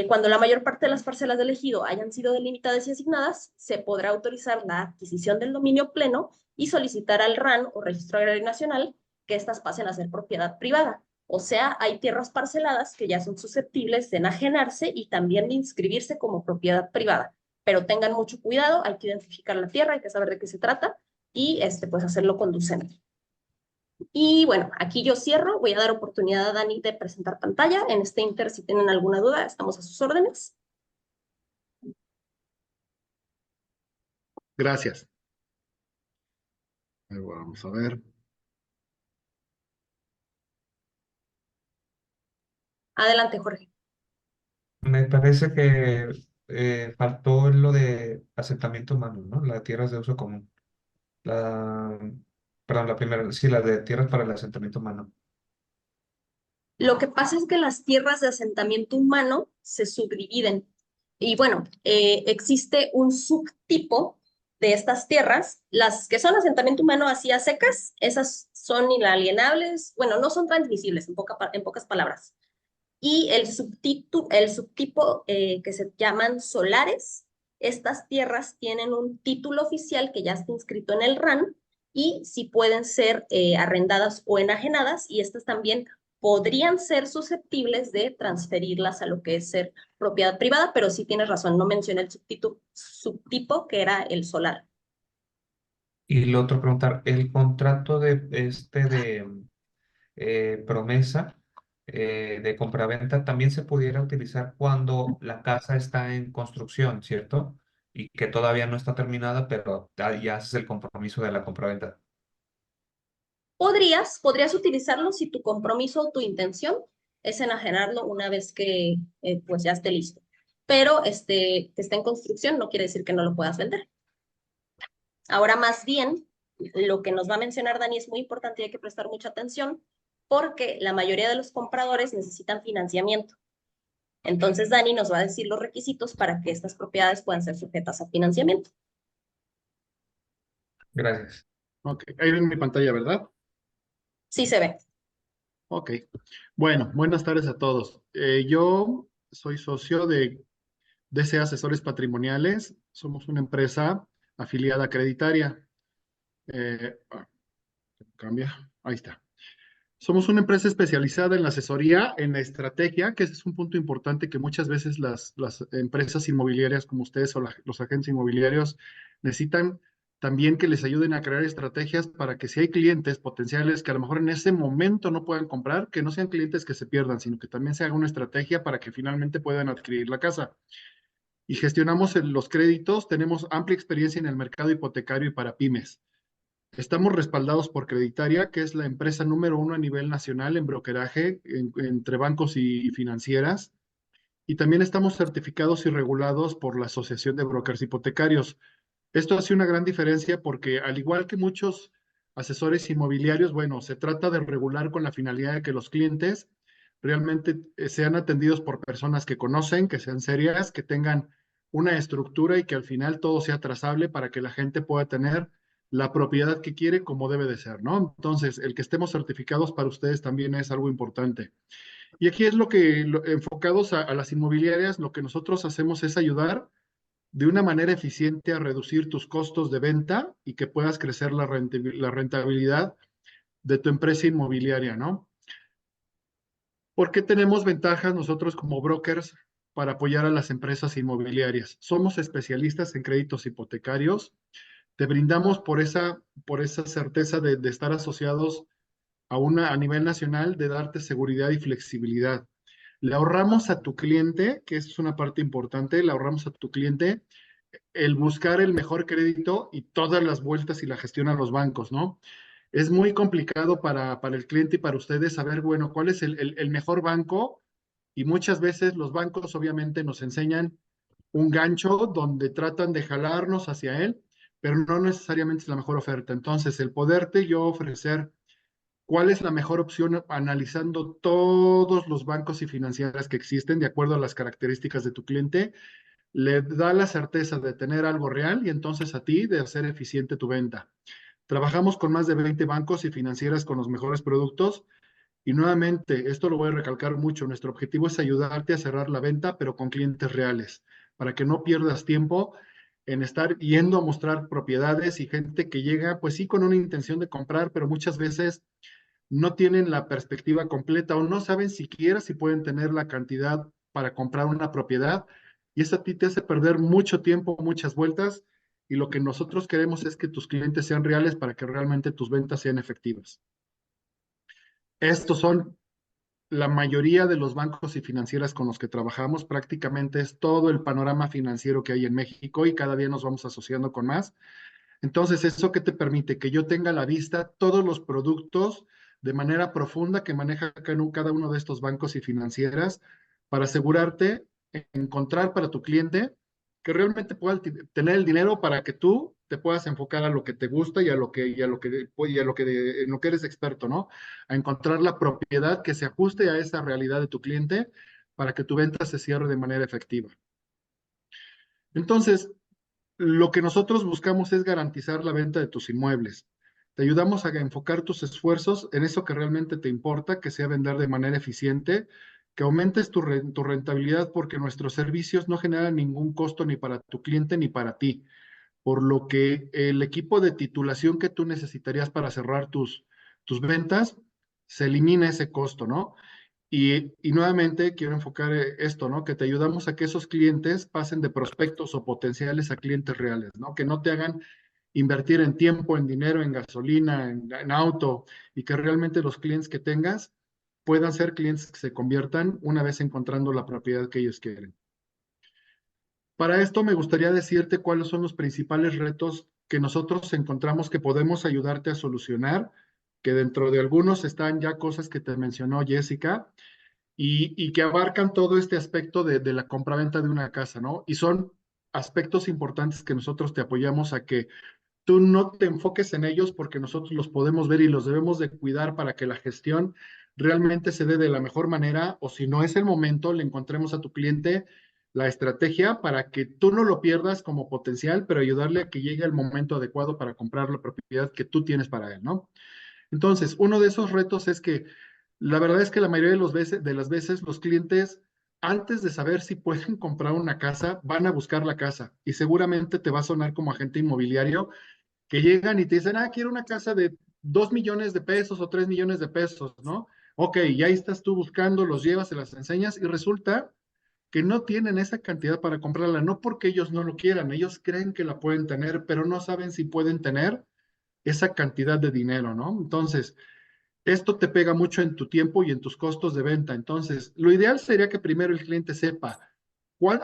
cuando la mayor parte de las parcelas del ejido hayan sido delimitadas y asignadas, se podrá autorizar la adquisición del dominio pleno y solicitar al RAN o Registro Agrario Nacional que éstas pasen a ser propiedad privada. O sea, hay tierras parceladas que ya son susceptibles de enajenarse y también de inscribirse como propiedad privada. Pero tengan mucho cuidado, hay que identificar la tierra, hay que saber de qué se trata y pues hacerlo conducente. Y bueno, aquí yo cierro, voy a dar oportunidad a Dani de presentar pantalla. En este inter, si tienen alguna duda, estamos a sus órdenes. Gracias. Vamos a ver. Adelante, Jorge. Me parece que faltó lo de asentamiento humano, ¿no? La de tierras de uso común. La, perdón, la primera, sí, la de tierras para el asentamiento humano. Lo que pasa es que las tierras de asentamiento humano se subdividen. Y bueno, existe un subtipo de estas tierras, las que son asentamiento humano así a secas, esas son inalienables, bueno, no son transmisibles en pocas palabras. Y el subtipo que se llaman solares, estas tierras tienen un título oficial que ya está inscrito en el RAN y sí pueden ser arrendadas o enajenadas, y estas también podrían ser susceptibles de transferirlas a lo que es ser propiedad privada, pero sí tienes razón, no mencioné el subtipo que era el solar. Y lo otro preguntar, el contrato de promesa de compraventa también se pudiera utilizar cuando la casa está en construcción, ¿cierto? Y que todavía no está terminada, pero ya haces el compromiso de la compraventa. Podrías utilizarlo si tu compromiso o tu intención es enajenarlo una vez que pues ya esté listo. Pero que esté en construcción no quiere decir que no lo puedas vender. Ahora más bien, lo que nos va a mencionar Dani es muy importante y hay que prestar mucha atención porque la mayoría de los compradores necesitan financiamiento. Entonces Dani nos va a decir los requisitos para que estas propiedades puedan ser sujetas a financiamiento. Gracias. Ok, ahí ven mi pantalla, ¿verdad? Sí se ve. Ok. Bueno, buenas tardes a todos. Yo soy socio de DC Asesores Patrimoniales. Somos una empresa afiliada a Creditaria. Cambia. Ahí está. Somos una empresa especializada en la asesoría, en la estrategia, que ese es un punto importante que muchas veces las empresas inmobiliarias como ustedes o los agentes inmobiliarios necesitan también que les ayuden a crear estrategias para que si hay clientes potenciales que a lo mejor en ese momento no puedan comprar, que no sean clientes que se pierdan, sino que también se haga una estrategia para que finalmente puedan adquirir la casa. Y gestionamos los créditos, tenemos amplia experiencia en el mercado hipotecario y para pymes. Estamos respaldados por Creditaria, que es la empresa número 1 a nivel nacional en brokeraje entre bancos y financieras. Y también estamos certificados y regulados por la Asociación de Brokers Hipotecarios. Esto hace una gran diferencia porque al igual que muchos asesores inmobiliarios, bueno, se trata de regular con la finalidad de que los clientes realmente sean atendidos por personas que conocen, que sean serias, que tengan una estructura y que al final todo sea trazable para que la gente pueda tener la propiedad que quiere como debe de ser, ¿no? Entonces, el que estemos certificados para ustedes también es algo importante. Y aquí es enfocados a las inmobiliarias, lo que nosotros hacemos es ayudar de una manera eficiente a reducir tus costos de venta y que puedas crecer la rentabilidad de tu empresa inmobiliaria, ¿no? ¿Por qué tenemos ventajas nosotros como brokers para apoyar a las empresas inmobiliarias? Somos especialistas en créditos hipotecarios. Te brindamos por esa certeza de estar asociados a nivel nacional, de darte seguridad y flexibilidad. Le ahorramos a tu cliente, que es una parte importante, le ahorramos a tu cliente el buscar el mejor crédito y todas las vueltas y la gestión a los bancos, ¿no? Es muy complicado para el cliente y para ustedes saber, bueno, cuál es el mejor banco, y muchas veces los bancos obviamente nos enseñan un gancho donde tratan de jalarnos hacia él, pero no necesariamente es la mejor oferta. Entonces, el poderte yo ofrecer cuál es la mejor opción analizando todos los bancos y financieras que existen de acuerdo a las características de tu cliente, le da la certeza de tener algo real y entonces a ti de hacer eficiente tu venta. Trabajamos con más de 20 bancos y financieras con los mejores productos y nuevamente, esto lo voy a recalcar mucho, nuestro objetivo es ayudarte a cerrar la venta, pero con clientes reales, para que no pierdas tiempo en estar yendo a mostrar propiedades y gente que llega, pues sí, con una intención de comprar, pero muchas veces no tienen la perspectiva completa o no saben siquiera si pueden tener la cantidad para comprar una propiedad, y eso a ti te hace perder mucho tiempo, muchas vueltas, y lo que nosotros queremos es que tus clientes sean reales para que realmente tus ventas sean efectivas. Estos son la mayoría de los bancos y financieras con los que trabajamos, prácticamente es todo el panorama financiero que hay en México y cada día nos vamos asociando con más. Entonces, ¿eso qué te permite? Que yo tenga a la vista todos los productos de manera profunda que maneja cada uno de estos bancos y financieras para asegurarte, encontrar para tu cliente que realmente pueda tener el dinero para que tú te puedas enfocar a lo que te gusta y a lo que, en lo que eres experto, ¿no? A encontrar la propiedad que se ajuste a esa realidad de tu cliente para que tu venta se cierre de manera efectiva. Entonces, lo que nosotros buscamos es garantizar la venta de tus inmuebles. Te ayudamos a enfocar tus esfuerzos en eso que realmente te importa, que sea vender de manera eficiente, que aumentes tu rentabilidad porque nuestros servicios no generan ningún costo ni para tu cliente ni para ti, por lo que el equipo de titulación que tú necesitarías para cerrar tus ventas, se elimina ese costo, ¿no? Y nuevamente quiero enfocar esto, ¿no? Que te ayudamos a que esos clientes pasen de prospectos o potenciales a clientes reales, ¿no? Que no te hagan invertir en tiempo, en dinero, en gasolina, en auto, y que realmente los clientes que tengas puedan ser clientes que se conviertan una vez encontrando la propiedad que ellos quieren. Para esto me gustaría decirte cuáles son los principales retos que nosotros encontramos que podemos ayudarte a solucionar, que dentro de algunos están ya cosas que te mencionó Jessica, y que abarcan todo este aspecto de la compraventa de una casa, ¿no? Y son aspectos importantes que nosotros te apoyamos a que tú no te enfoques en ellos porque nosotros los podemos ver y los debemos de cuidar para que la gestión realmente se dé de la mejor manera, o si no es el momento, le encontremos a tu cliente la estrategia para que tú no lo pierdas como potencial, pero ayudarle a que llegue el momento adecuado para comprar la propiedad que tú tienes para él, ¿no? Entonces, uno de esos retos es que la verdad es que la mayoría de las veces los clientes, antes de saber si pueden comprar una casa, van a buscar la casa y seguramente te va a sonar como agente inmobiliario que llegan y te dicen, quiero una casa de 2 millones de pesos o 3 millones de pesos, ¿no? Ok, y ahí estás tú buscando, los llevas, se las enseñas y resulta que no tienen esa cantidad para comprarla, no porque ellos no lo quieran, ellos creen que la pueden tener, pero no saben si pueden tener esa cantidad de dinero, ¿no? Entonces, esto te pega mucho en tu tiempo y en tus costos de venta. Entonces, lo ideal sería que primero el cliente sepa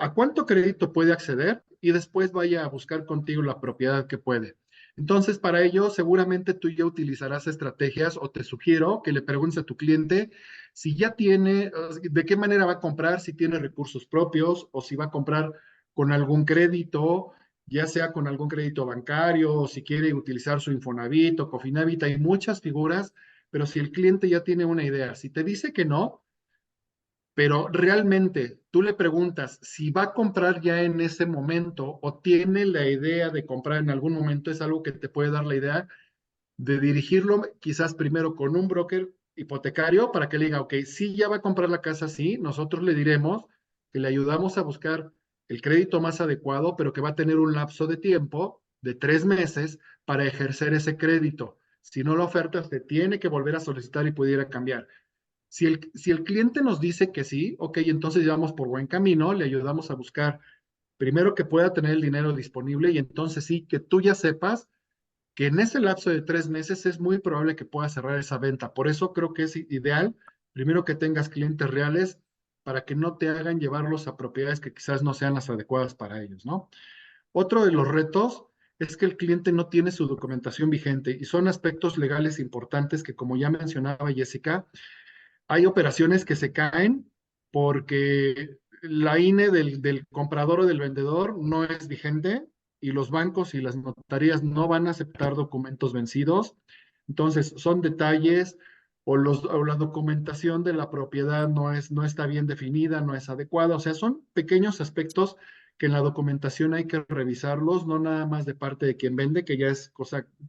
a cuánto crédito puede acceder y después vaya a buscar contigo la propiedad que puede. Entonces, para ello, seguramente tú ya utilizarás estrategias o te sugiero que le preguntes a tu cliente si ya tiene, de qué manera va a comprar, si tiene recursos propios o si va a comprar con algún crédito, ya sea con algún crédito bancario o si quiere utilizar su Infonavit o Cofinavit. Hay muchas figuras, pero si el cliente ya tiene una idea, si te dice que no, pero realmente tú le preguntas si va a comprar ya en ese momento o tiene la idea de comprar en algún momento, es algo que te puede dar la idea de dirigirlo quizás primero con un broker hipotecario para que le diga, ok, si ya va a comprar la casa, sí, nosotros le diremos que le ayudamos a buscar el crédito más adecuado, pero que va a tener un lapso de tiempo de 3 meses para ejercer ese crédito. Si no, la oferta se tiene que volver a solicitar y pudiera cambiar. Si el cliente nos dice que sí, ok, entonces ya vamos por buen camino, le ayudamos a buscar primero que pueda tener el dinero disponible y entonces sí, que tú ya sepas que en ese lapso de 3 meses es muy probable que pueda cerrar esa venta. Por eso creo que es ideal, primero que tengas clientes reales para que no te hagan llevarlos a propiedades que quizás no sean las adecuadas para ellos, ¿no? Otro de los retos es que el cliente no tiene su documentación vigente y son aspectos legales importantes que, como ya mencionaba Jessica, hay operaciones que se caen porque la INE del comprador o del vendedor no es vigente y los bancos y las notarías no van a aceptar documentos vencidos. Entonces, son detalles o la documentación de la propiedad no está bien definida, no es adecuada. O sea, son pequeños aspectos que en la documentación hay que revisarlos, no nada más de parte de quien vende, que ya es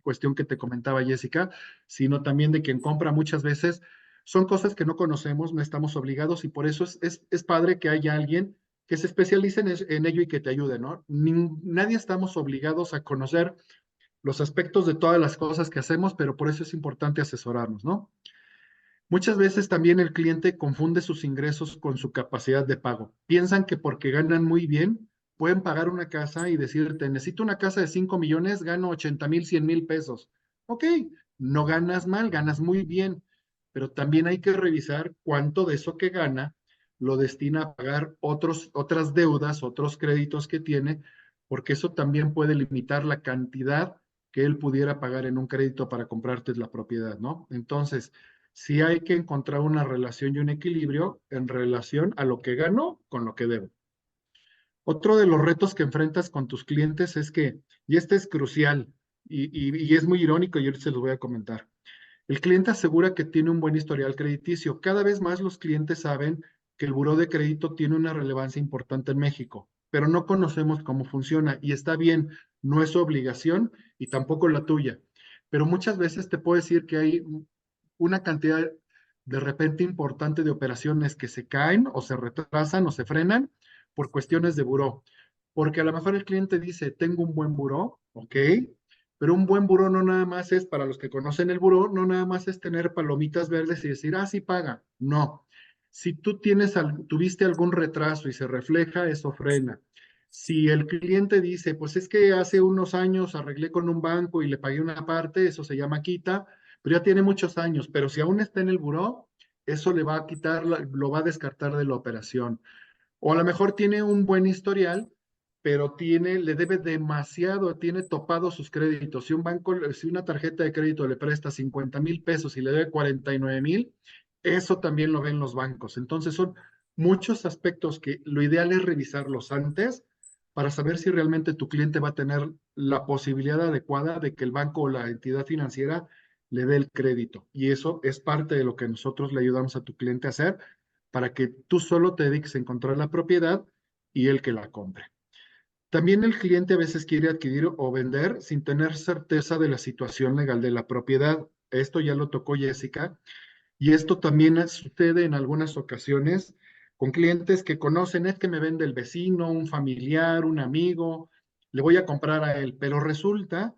cuestión que te comentaba Jessica, sino también de quien compra muchas veces son cosas que no conocemos, no estamos obligados y por eso es padre que haya alguien que se especialice en ello y que te ayude, ¿no? Nadie estamos obligados a conocer los aspectos de todas las cosas que hacemos, pero por eso es importante asesorarnos, ¿no? Muchas veces también el cliente confunde sus ingresos con su capacidad de pago. Piensan que porque ganan muy bien pueden pagar una casa y decirte, necesito una casa de 5 millones, gano 80,000, 100,000 pesos. Ok, no ganas mal, ganas muy bien, pero también hay que revisar cuánto de eso que gana lo destina a pagar otras deudas, otros créditos que tiene, porque eso también puede limitar la cantidad que él pudiera pagar en un crédito para comprarte la propiedad, ¿no? Entonces, sí hay que encontrar una relación y un equilibrio en relación a lo que gano con lo que debo. Otro de los retos que enfrentas con tus clientes es que, y este es crucial, y es muy irónico y ahorita se los voy a comentar. El cliente asegura que tiene un buen historial crediticio. Cada vez más los clientes saben que el buró de crédito tiene una relevancia importante en México, pero no conocemos cómo funciona y está bien, no es su obligación y tampoco la tuya. Pero muchas veces te puedo decir que hay una cantidad de repente importante de operaciones que se caen o se retrasan o se frenan por cuestiones de buró. Porque a lo mejor el cliente dice, tengo un buen buró, ok, pero un buen buró no nada más es, para los que conocen el buró, no nada más es tener palomitas verdes y decir, ah, sí paga. No. Si tú tuviste algún retraso y se refleja, eso frena. Si el cliente dice, pues es que hace unos años arreglé con un banco y le pagué una parte, eso se llama quita, pero ya tiene muchos años, pero si aún está en el buró, eso le va a quitar, lo va a descartar de la operación. O a lo mejor tiene un buen historial, pero le debe demasiado, tiene topado sus créditos. Si un banco, si una tarjeta de crédito le presta 50,000 pesos y le debe 49,000, eso también lo ven los bancos. Entonces son muchos aspectos que lo ideal es revisarlos antes para saber si realmente tu cliente va a tener la posibilidad adecuada de que el banco o la entidad financiera le dé el crédito. Y eso es parte de lo que nosotros le ayudamos a tu cliente a hacer para que tú solo te dediques a encontrar la propiedad y él que la compre. También el cliente a veces quiere adquirir o vender sin tener certeza de la situación legal de la propiedad. Esto ya lo tocó Jessica y esto también sucede en algunas ocasiones con clientes que conocen, es que me vende el vecino, un familiar, un amigo, le voy a comprar a él, pero resulta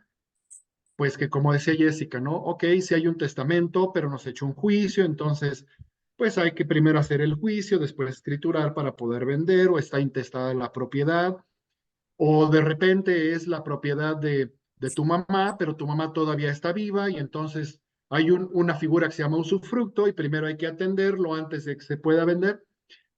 pues que como decía Jessica, ¿no? Ok, si hay un testamento, pero nos echó un juicio, entonces, pues hay que primero hacer el juicio, después escriturar para poder vender, o está intestada la propiedad, o de repente es la propiedad de tu mamá, pero tu mamá todavía está viva y entonces hay una figura que se llama usufructo y primero hay que atenderlo antes de que se pueda vender.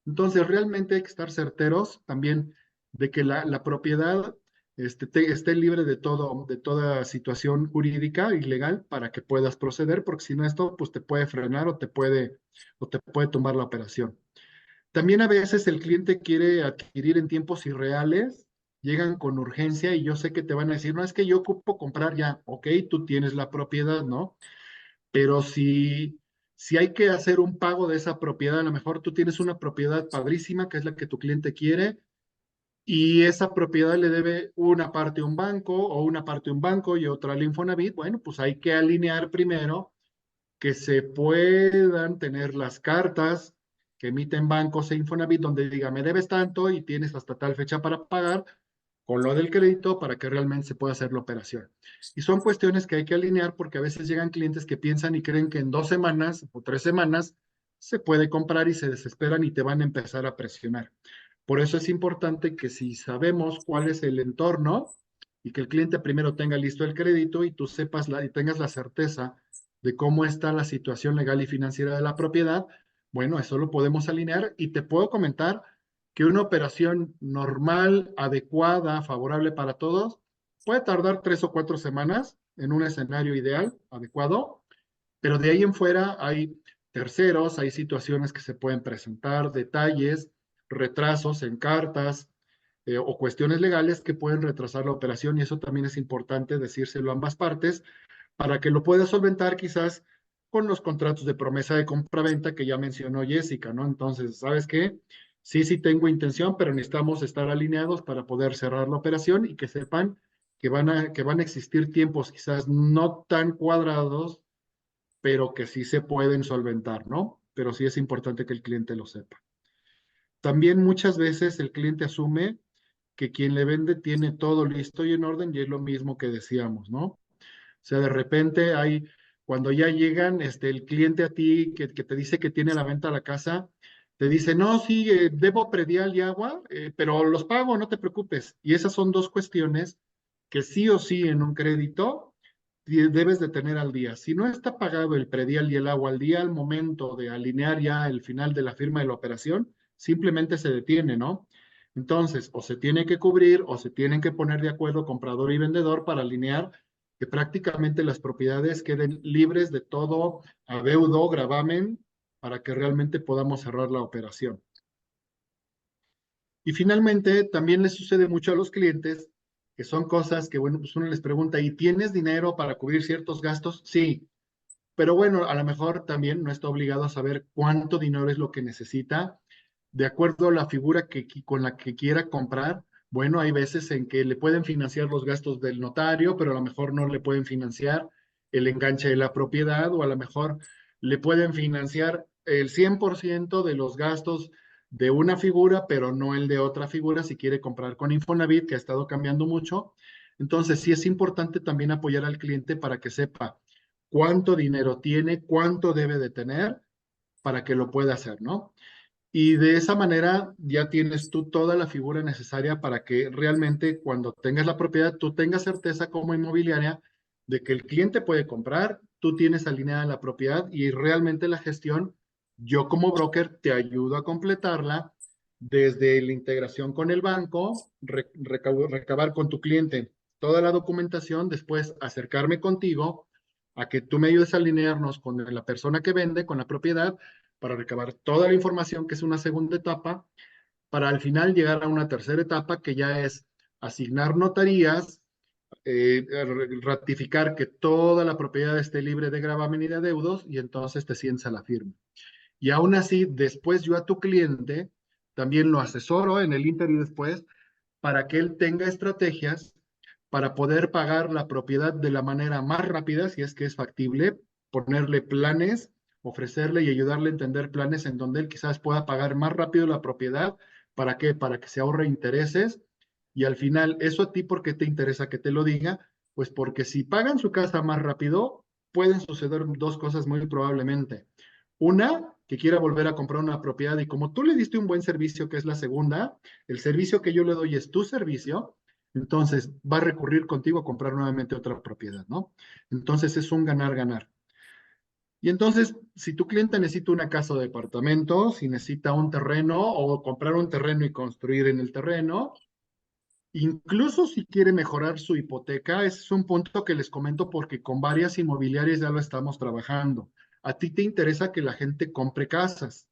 Entonces, realmente hay que estar certeros también de que la propiedad esté libre de toda situación jurídica y legal para que puedas proceder, porque si no esto pues te puede frenar o te puede tumbar la operación. También a veces el cliente quiere adquirir en tiempos irreales, llegan con urgencia y yo sé que te van a decir, no, es que yo ocupo comprar ya, ok, tú tienes la propiedad, ¿no? Pero si hay que hacer un pago de esa propiedad, a lo mejor tú tienes una propiedad padrísima, que es la que tu cliente quiere, y esa propiedad le debe una parte a un banco o una parte a un banco y otra al Infonavit, bueno, pues hay que alinear primero que se puedan tener las cartas que emiten bancos e Infonavit donde diga, me debes tanto y tienes hasta tal fecha para pagar, con lo del crédito para que realmente se pueda hacer la operación. Y son cuestiones que hay que alinear porque a veces llegan clientes que piensan y creen que en 2 semanas o 3 semanas se puede comprar y se desesperan y te van a empezar a presionar. Por eso es importante que si sabemos cuál es el entorno y que el cliente primero tenga listo el crédito y tú sepas y tengas la certeza de cómo está la situación legal y financiera de la propiedad, bueno, eso lo podemos alinear y te puedo comentar que una operación normal, adecuada, favorable para todos, puede tardar 3 o 4 semanas en un escenario ideal, adecuado, pero de ahí en fuera hay terceros, hay situaciones que se pueden presentar, detalles, retrasos en cartas o cuestiones legales que pueden retrasar la operación y eso también es importante decírselo a ambas partes para que lo puedas solventar quizás con los contratos de promesa de compra-venta que ya mencionó Jessica, ¿no? Entonces, ¿sabes qué? Sí, sí tengo intención, pero necesitamos estar alineados para poder cerrar la operación y que sepan que van a existir tiempos quizás no tan cuadrados, pero que sí se pueden solventar, ¿no? Pero sí es importante que el cliente lo sepa. También muchas veces el cliente asume que quien le vende tiene todo listo y en orden y es lo mismo que decíamos, ¿no? O sea, de repente cuando ya llegan, el cliente a ti que te dice que tiene la venta a la casa, Te dice, no, sí, debo predial y agua, pero los pago, no te preocupes. Y esas son dos cuestiones que sí o sí en un crédito debes de tener al día. Si no está pagado el predial y el agua al día, al momento de alinear ya el final de la firma de la operación, simplemente se detiene, ¿no? Entonces, o se tiene que cubrir o se tienen que poner de acuerdo comprador y vendedor para alinear que prácticamente las propiedades queden libres de todo adeudo, gravamen, para que realmente podamos cerrar la operación. Y finalmente, también les sucede mucho a los clientes, que son cosas que, bueno, pues uno les pregunta, ¿y tienes dinero para cubrir ciertos gastos? Sí, pero bueno, a lo mejor también no está obligado a saber cuánto dinero es lo que necesita, de acuerdo a la figura con la que quiera comprar. Bueno, hay veces en que le pueden financiar los gastos del notario, pero a lo mejor no le pueden financiar el enganche de la propiedad, o a lo mejor le pueden financiar el 100% de los gastos de una figura, pero no el de otra figura si quiere comprar con Infonavit, que ha estado cambiando mucho. Entonces, sí es importante también apoyar al cliente para que sepa cuánto dinero tiene, cuánto debe de tener para que lo pueda hacer, ¿no? Y de esa manera ya tienes tú toda la figura necesaria para que realmente cuando tengas la propiedad, tú tengas certeza como inmobiliaria de que el cliente puede comprar, tú tienes alineada la propiedad y realmente la gestión, yo como broker te ayudo a completarla desde la integración con el banco, recabar con tu cliente toda la documentación, después acercarme contigo a que tú me ayudes a alinearnos con la persona que vende, con la propiedad, para recabar toda la información, que es una segunda etapa, para al final llegar a una tercera etapa que ya es asignar notarías, ratificar que toda la propiedad esté libre de gravamen y de adeudos, y entonces te sientes a la firma. Y aún así, después yo a tu cliente también lo asesoro en el inter y después para que él tenga estrategias para poder pagar la propiedad de la manera más rápida, si es que es factible, ponerle planes, ofrecerle y ayudarle a entender planes en donde él quizás pueda pagar más rápido la propiedad. ¿Para qué? Para que se ahorre intereses. Y al final, ¿eso a ti por qué te interesa que te lo diga? Pues porque si pagan su casa más rápido, pueden suceder dos cosas muy probablemente. Una, que quiera volver a comprar una propiedad y como tú le diste un buen servicio, que es la segunda, el servicio que yo le doy es tu servicio, entonces va a recurrir contigo a comprar nuevamente otra propiedad, ¿no? Entonces es un ganar-ganar. Y entonces, si tu cliente necesita una casa o departamento, si necesita un terreno o comprar un terreno y construir en el terreno, incluso si quiere mejorar su hipoteca, ese es un punto que les comento porque con varias inmobiliarias ya lo estamos trabajando. A ti te interesa que la gente compre casas.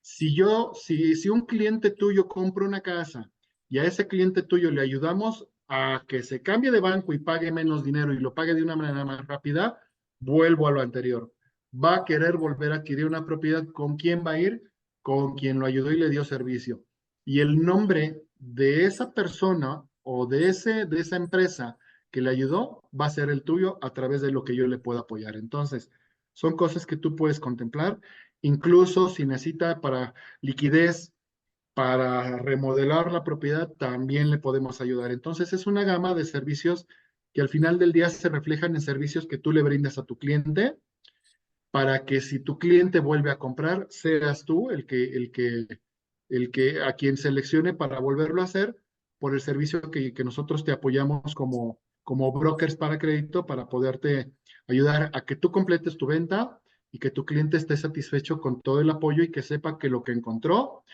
Si un cliente tuyo compra una casa y a ese cliente tuyo le ayudamos a que se cambie de banco y pague menos dinero y lo pague de una manera más rápida, vuelvo a lo anterior. Va a querer volver a adquirir una propiedad. ¿Con quién va a ir? Con quien lo ayudó y le dio servicio. Y el nombre de esa persona o de esa empresa que le ayudó va a ser el tuyo a través de lo que yo le pueda apoyar. Entonces, son cosas que tú puedes contemplar. Incluso si necesita para liquidez, para remodelar la propiedad, también le podemos ayudar. Entonces es una gama de servicios que al final del día se reflejan en servicios que tú le brindas a tu cliente para que si tu cliente vuelve a comprar, seas tú el que a quien seleccione para volverlo a hacer por el servicio que nosotros te apoyamos como brokers para crédito para poderte ayudar a que tú completes tu venta y que tu cliente esté satisfecho con todo el apoyo y que sepa que lo que encontró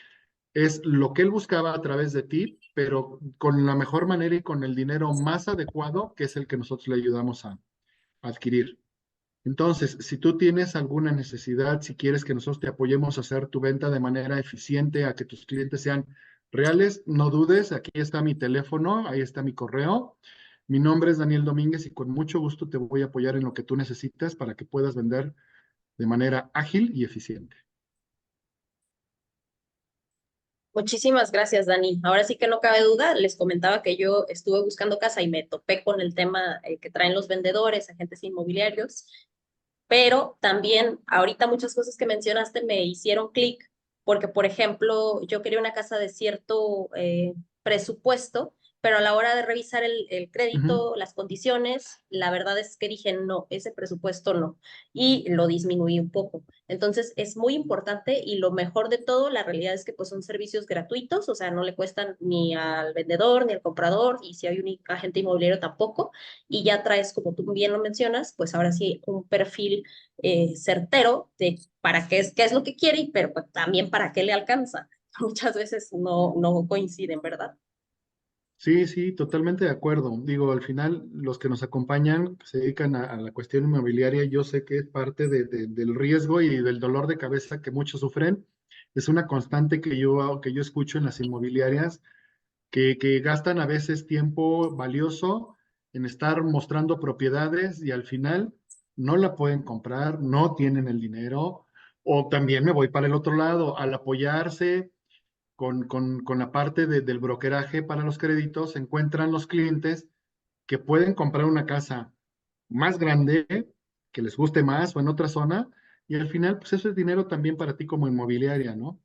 es lo que él buscaba a través de ti, pero con la mejor manera y con el dinero más adecuado, que es el que nosotros le ayudamos a adquirir. Entonces, si tú tienes alguna necesidad, si quieres que nosotros te apoyemos a hacer tu venta de manera eficiente, a que tus clientes sean reales, no dudes, aquí está mi teléfono, ahí está mi correo. Mi nombre es Daniel Domínguez y con mucho gusto te voy a apoyar en lo que tú necesites para que puedas vender de manera ágil y eficiente. Muchísimas gracias, Dani. Ahora sí que no cabe duda, les comentaba que yo estuve buscando casa y me topé con el tema que traen los vendedores, agentes inmobiliarios, pero también ahorita muchas cosas que mencionaste me hicieron clic, porque por ejemplo, yo quería una casa de cierto presupuesto pero a la hora de revisar el Ujú. crédito, las condiciones, la verdad es que dije, no, ese presupuesto no, y lo disminuí un poco. Entonces, es muy importante y lo mejor de todo, la realidad es que pues son servicios gratuitos, o sea, no le cuestan ni al vendedor ni al comprador, y si hay un agente inmobiliario tampoco, y ya traes, como tú bien lo mencionas, pues ahora sí, un perfil certero de para qué es lo que quiere, pero pues, también para qué le alcanza. Muchas veces no coinciden, ¿verdad? Sí, sí, totalmente de acuerdo. Digo, al final, los que nos acompañan, que se dedican a la cuestión inmobiliaria, yo sé que es parte del riesgo y del dolor de cabeza que muchos sufren. Es una constante que yo escucho en las inmobiliarias, que gastan a veces tiempo valioso en estar mostrando propiedades y al final no la pueden comprar, no tienen el dinero. O también me voy para el otro lado, al apoyarse con la parte del brokeraje para los créditos, se encuentran los clientes que pueden comprar una casa más grande, que les guste más o en otra zona, y al final, pues eso es dinero también para ti como inmobiliaria, ¿no? O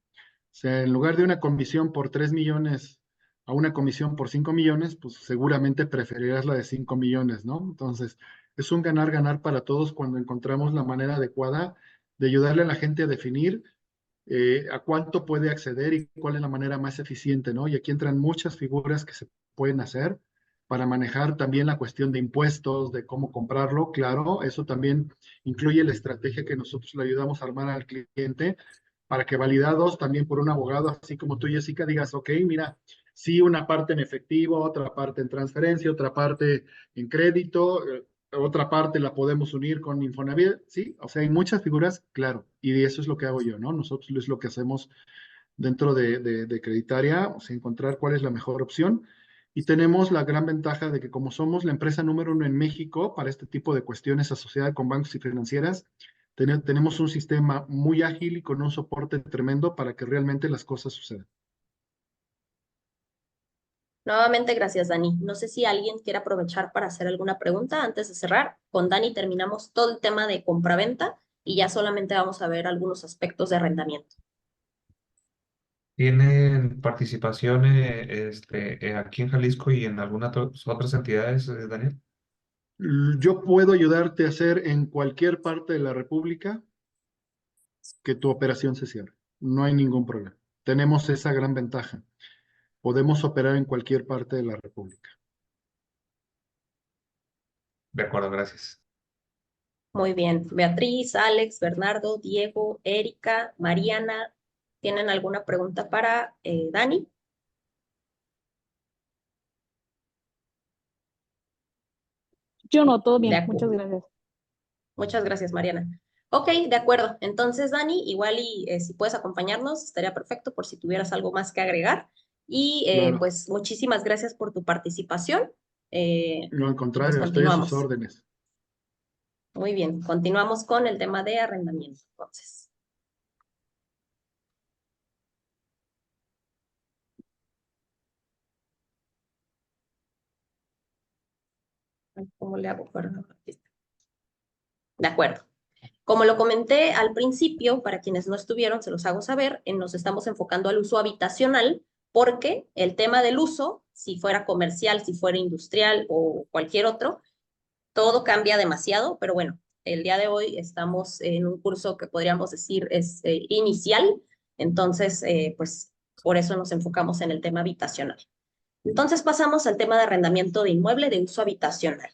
sea, en lugar de una comisión por 3 millones a una comisión por 5 millones, pues seguramente preferirás la de 5 millones, ¿no? Entonces, es un ganar-ganar para todos cuando encontramos la manera adecuada de ayudarle a la gente a definir a cuánto puede acceder y cuál es la manera más eficiente, ¿no? Y aquí entran muchas figuras que se pueden hacer para manejar también la cuestión de impuestos, de cómo comprarlo, claro, eso también incluye la estrategia que nosotros le ayudamos a armar al cliente para que validados también por un abogado, así como tú, Jessica, digas, ok, mira, sí, una parte en efectivo, otra parte en transferencia, otra parte en crédito, otra parte la podemos unir con Infonavit, sí, o sea, hay muchas figuras, claro, y eso es lo que hago yo, ¿no? Nosotros es lo que hacemos dentro de Creditaria, o sea, encontrar cuál es la mejor opción. Y tenemos la gran ventaja de que como somos la empresa número uno en México para este tipo de cuestiones asociadas con bancos y financieras, tenemos un sistema muy ágil y con un soporte tremendo para que realmente las cosas sucedan. Nuevamente, gracias, Dani. No sé si alguien quiere aprovechar para hacer alguna pregunta antes de cerrar. Con Dani terminamos todo el tema de compraventa y ya solamente vamos a ver algunos aspectos de arrendamiento. ¿Tienen participación aquí en Jalisco y en algunas otras entidades, Daniel? Yo puedo ayudarte a hacer en cualquier parte de la República que tu operación se cierre. No hay ningún problema. Tenemos esa gran ventaja. Podemos operar en cualquier parte de la República. De acuerdo, gracias. Muy bien. Beatriz, Alex, Bernardo, Diego, Erika, Mariana, ¿tienen alguna pregunta para Dani? Yo no, todo De bien, muchas acuerdo. gracias. Muchas gracias, Mariana. Ok, de acuerdo. Entonces, Dani, igual y si puedes acompañarnos, estaría perfecto por si tuvieras algo más que agregar. Y Claro, pues muchísimas gracias por tu participación. no al Y pues contrario, estoy a sus continuamos. órdenes. Muy bien, continuamos con el tema de arrendamiento. Entonces, ¿cómo le hago para...? De acuerdo. Como lo comenté al principio, para quienes no estuvieron, se los hago saber, nos estamos enfocando al uso habitacional porque el tema del uso, si fuera comercial, si fuera industrial o cualquier otro, todo cambia demasiado, pero bueno, el día de hoy estamos en un curso que podríamos decir es inicial, entonces, pues por eso nos enfocamos en el tema habitacional. Entonces pasamos al tema de arrendamiento de inmueble de uso habitacional.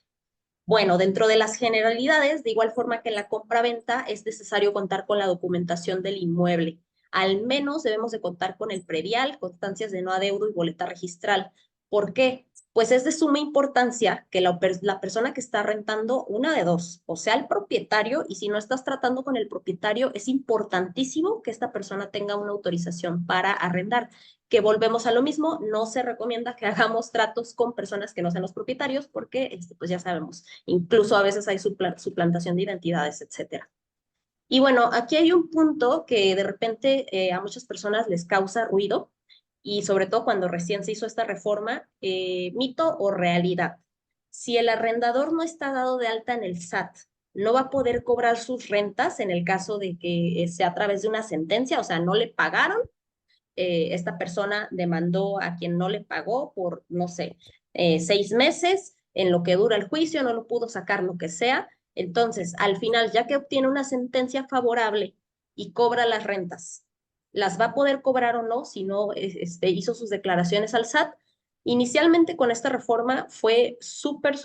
Bueno, dentro de las generalidades, de igual forma que en la compraventa, es necesario contar con la documentación del inmueble. Al menos debemos de contar con el predial, constancias de no adeudo y boleta registral. ¿Por qué? Pues es de suma importancia que la persona que está rentando, una de dos, o sea, el propietario, y si no estás tratando con el propietario, es importantísimo que esta persona tenga una autorización para arrendar, que volvemos a lo mismo, no se recomienda que hagamos tratos con personas que no sean los propietarios porque, pues ya sabemos, incluso a veces hay suplantación de identidades, etcétera. Y bueno, aquí hay un punto que de repente a muchas personas les causa ruido y sobre todo cuando recién se hizo esta reforma, mito o realidad. Si el arrendador no está dado de alta en el SAT, no va a poder cobrar sus rentas en el caso de que sea a través de una sentencia, o sea, no le pagaron esta persona demandó a quien no le pagó por, no sé, 6 meses, en lo que dura el juicio, no lo pudo sacar, lo que sea. Entonces, al final, ya que obtiene una sentencia favorable y cobra las rentas, las va a poder cobrar o no si no hizo sus declaraciones al SAT. Inicialmente con esta reforma fue súper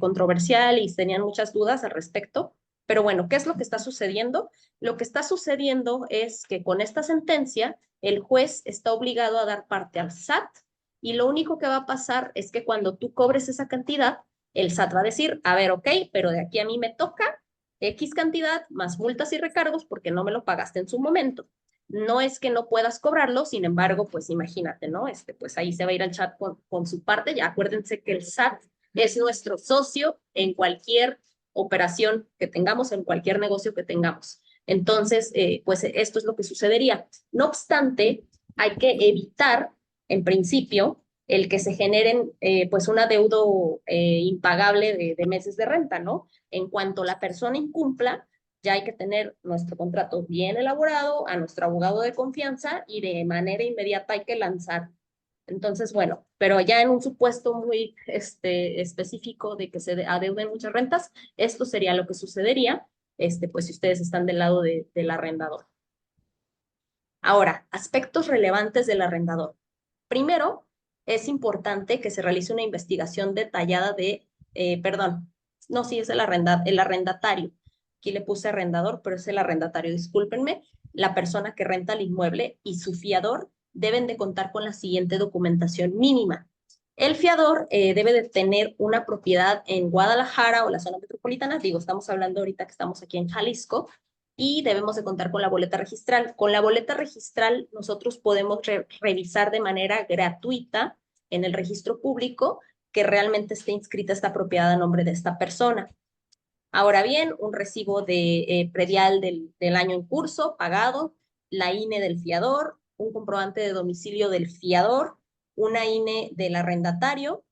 controversial y tenían muchas dudas al respecto, pero bueno, ¿qué es lo que está sucediendo? Lo que está sucediendo es que con esta sentencia el juez está obligado a dar parte al SAT y lo único que va a pasar es que cuando tú cobres esa cantidad, el SAT va a decir, a ver, ok, pero de aquí a mí me toca X cantidad más multas y recargos porque no me lo pagaste en su momento. No es que no puedas cobrarlo, sin embargo, pues imagínate, ¿no? Pues ahí se va a ir al chat con su parte. Ya acuérdense que el SAT es nuestro socio en cualquier operación que tengamos, en cualquier negocio que tengamos. Entonces, pues esto es lo que sucedería. No obstante, hay que evitar, en principio, el que se generen pues un adeudo impagable de meses de renta, ¿no? En cuanto la persona incumpla, ya hay que tener nuestro contrato bien elaborado, a nuestro abogado de confianza y de manera inmediata hay que lanzar. Entonces, bueno, pero ya en un supuesto muy específico de que se adeuden muchas rentas, esto sería lo que sucedería, pues si ustedes están del lado del arrendador. Ahora, aspectos relevantes del arrendador. Primero, es importante que se realice una investigación detallada perdón, no, sí, es el arrendatario. Aquí le puse arrendador, pero es el arrendatario, discúlpenme. La persona que renta el inmueble y su fiador deben de contar con la siguiente documentación mínima. El fiador debe de tener una propiedad en Guadalajara o la zona metropolitana, digo, estamos hablando ahorita que estamos aquí en Jalisco, y debemos de contar con la boleta registral. Con la boleta registral nosotros podemos revisar de manera gratuita en el registro público que realmente esté inscrita esta propiedad a nombre de esta persona. Ahora bien, un recibo de predial del año en curso pagado, la INE del fiador, un comprobante de domicilio del fiador, una INE del arrendatario,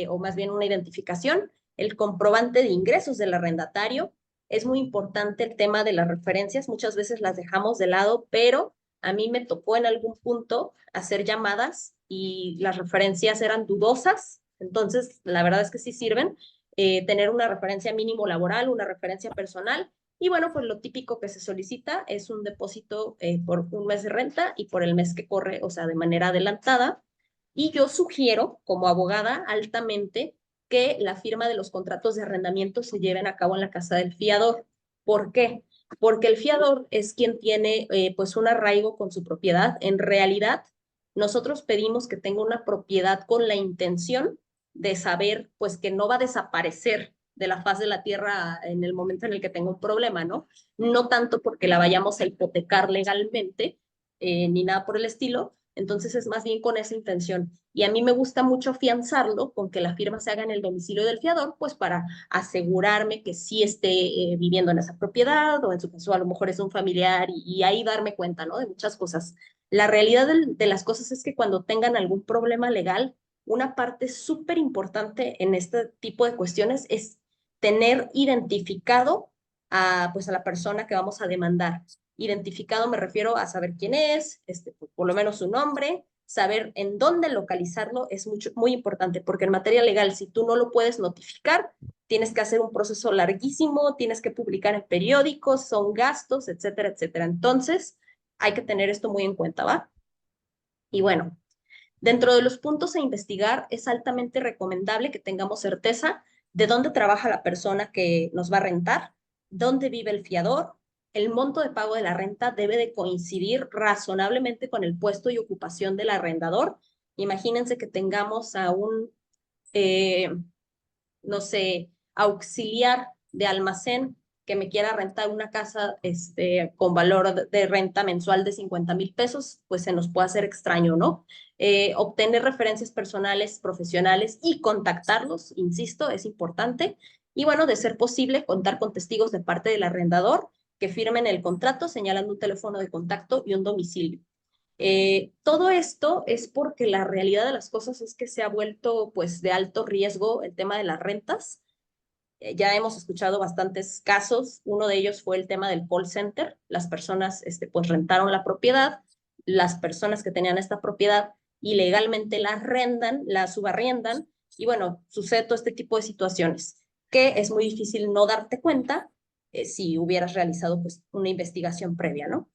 o más bien una identificación, el comprobante de ingresos del arrendatario. Es muy importante el tema de las referencias, muchas veces las dejamos de lado, pero a mí me tocó en algún punto hacer llamadas y las referencias eran dudosas, entonces la verdad es que sí sirven. Tener una referencia mínimo laboral, una referencia personal. Y bueno, pues lo típico que se solicita es un depósito por un mes de renta y por el mes que corre, o sea, de manera adelantada. Y yo sugiero, como abogada, altamente que la firma de los contratos de arrendamiento se lleven a cabo en la casa del fiador. ¿Por qué? Porque el fiador es quien tiene pues un arraigo con su propiedad. En realidad, nosotros pedimos que tenga una propiedad con la intención de saber pues que no va a desaparecer de la faz de la tierra en el momento en el que tenga un problema, ¿no? No tanto porque la vayamos a hipotecar legalmente, ni nada por el estilo, entonces es más bien con esa intención. Y a mí me gusta mucho afianzarlo con que la firma se haga en el domicilio del fiador, pues para asegurarme que sí esté viviendo en esa propiedad o en su caso a lo mejor es un familiar y ahí darme cuenta, ¿no? De muchas cosas. La realidad de las cosas es que cuando tengan algún problema legal, una parte súper importante en este tipo de cuestiones es tener identificado pues a la persona que vamos a demandar. Identificado me refiero a saber quién es, por lo menos su nombre, saber en dónde localizarlo es muy importante, porque en materia legal, si tú no lo puedes notificar, tienes que hacer un proceso larguísimo, tienes que publicar en periódicos, son gastos, etcétera, etcétera. Entonces, hay que tener esto muy en cuenta, ¿va? Y bueno, dentro de los puntos a investigar, es altamente recomendable que tengamos certeza de dónde trabaja la persona que nos va a rentar, dónde vive el fiador. El monto de pago de la renta debe de coincidir razonablemente con el puesto y ocupación del arrendador. Imagínense que tengamos a un, eh, no sé, auxiliar de almacén que me quiera rentar una casa con valor de renta mensual de 50,000 pesos, pues se nos puede hacer extraño, ¿no? Obtener referencias personales, profesionales y contactarlos, insisto, es importante. Y bueno, de ser posible, contar con testigos de parte del arrendador que firmen el contrato señalando un teléfono de contacto y un domicilio. Todo esto es porque la realidad de las cosas es que se ha vuelto pues de alto riesgo el tema de las rentas. Ya hemos escuchado bastantes casos, uno de ellos fue el tema del call center, las personas pues rentaron la propiedad, las personas que tenían esta propiedad ilegalmente la arrendan, la subarriendan, y bueno, sucede todo este tipo de situaciones que es muy difícil no darte cuenta si hubieras realizado pues una investigación previa, ¿no?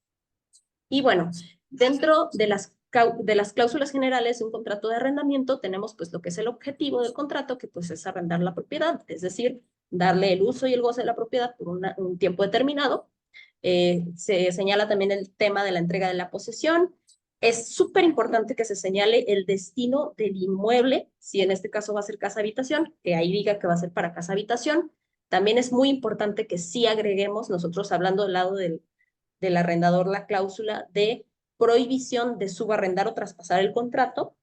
Y bueno, dentro de las cláusulas generales de un contrato de arrendamiento tenemos pues lo que es el objetivo del contrato, que pues es arrendar la propiedad, es decir, darle el uso y el goce de la propiedad por un tiempo determinado. Se señala también el tema de la entrega de la posesión. Es súper importante que se señale el destino del inmueble, si en este caso va a ser casa-habitación, que ahí diga que va a ser para casa-habitación. También es muy importante que sí agreguemos, nosotros hablando del lado del arrendador, la cláusula de prohibición de subarrendar o traspasar el contrato,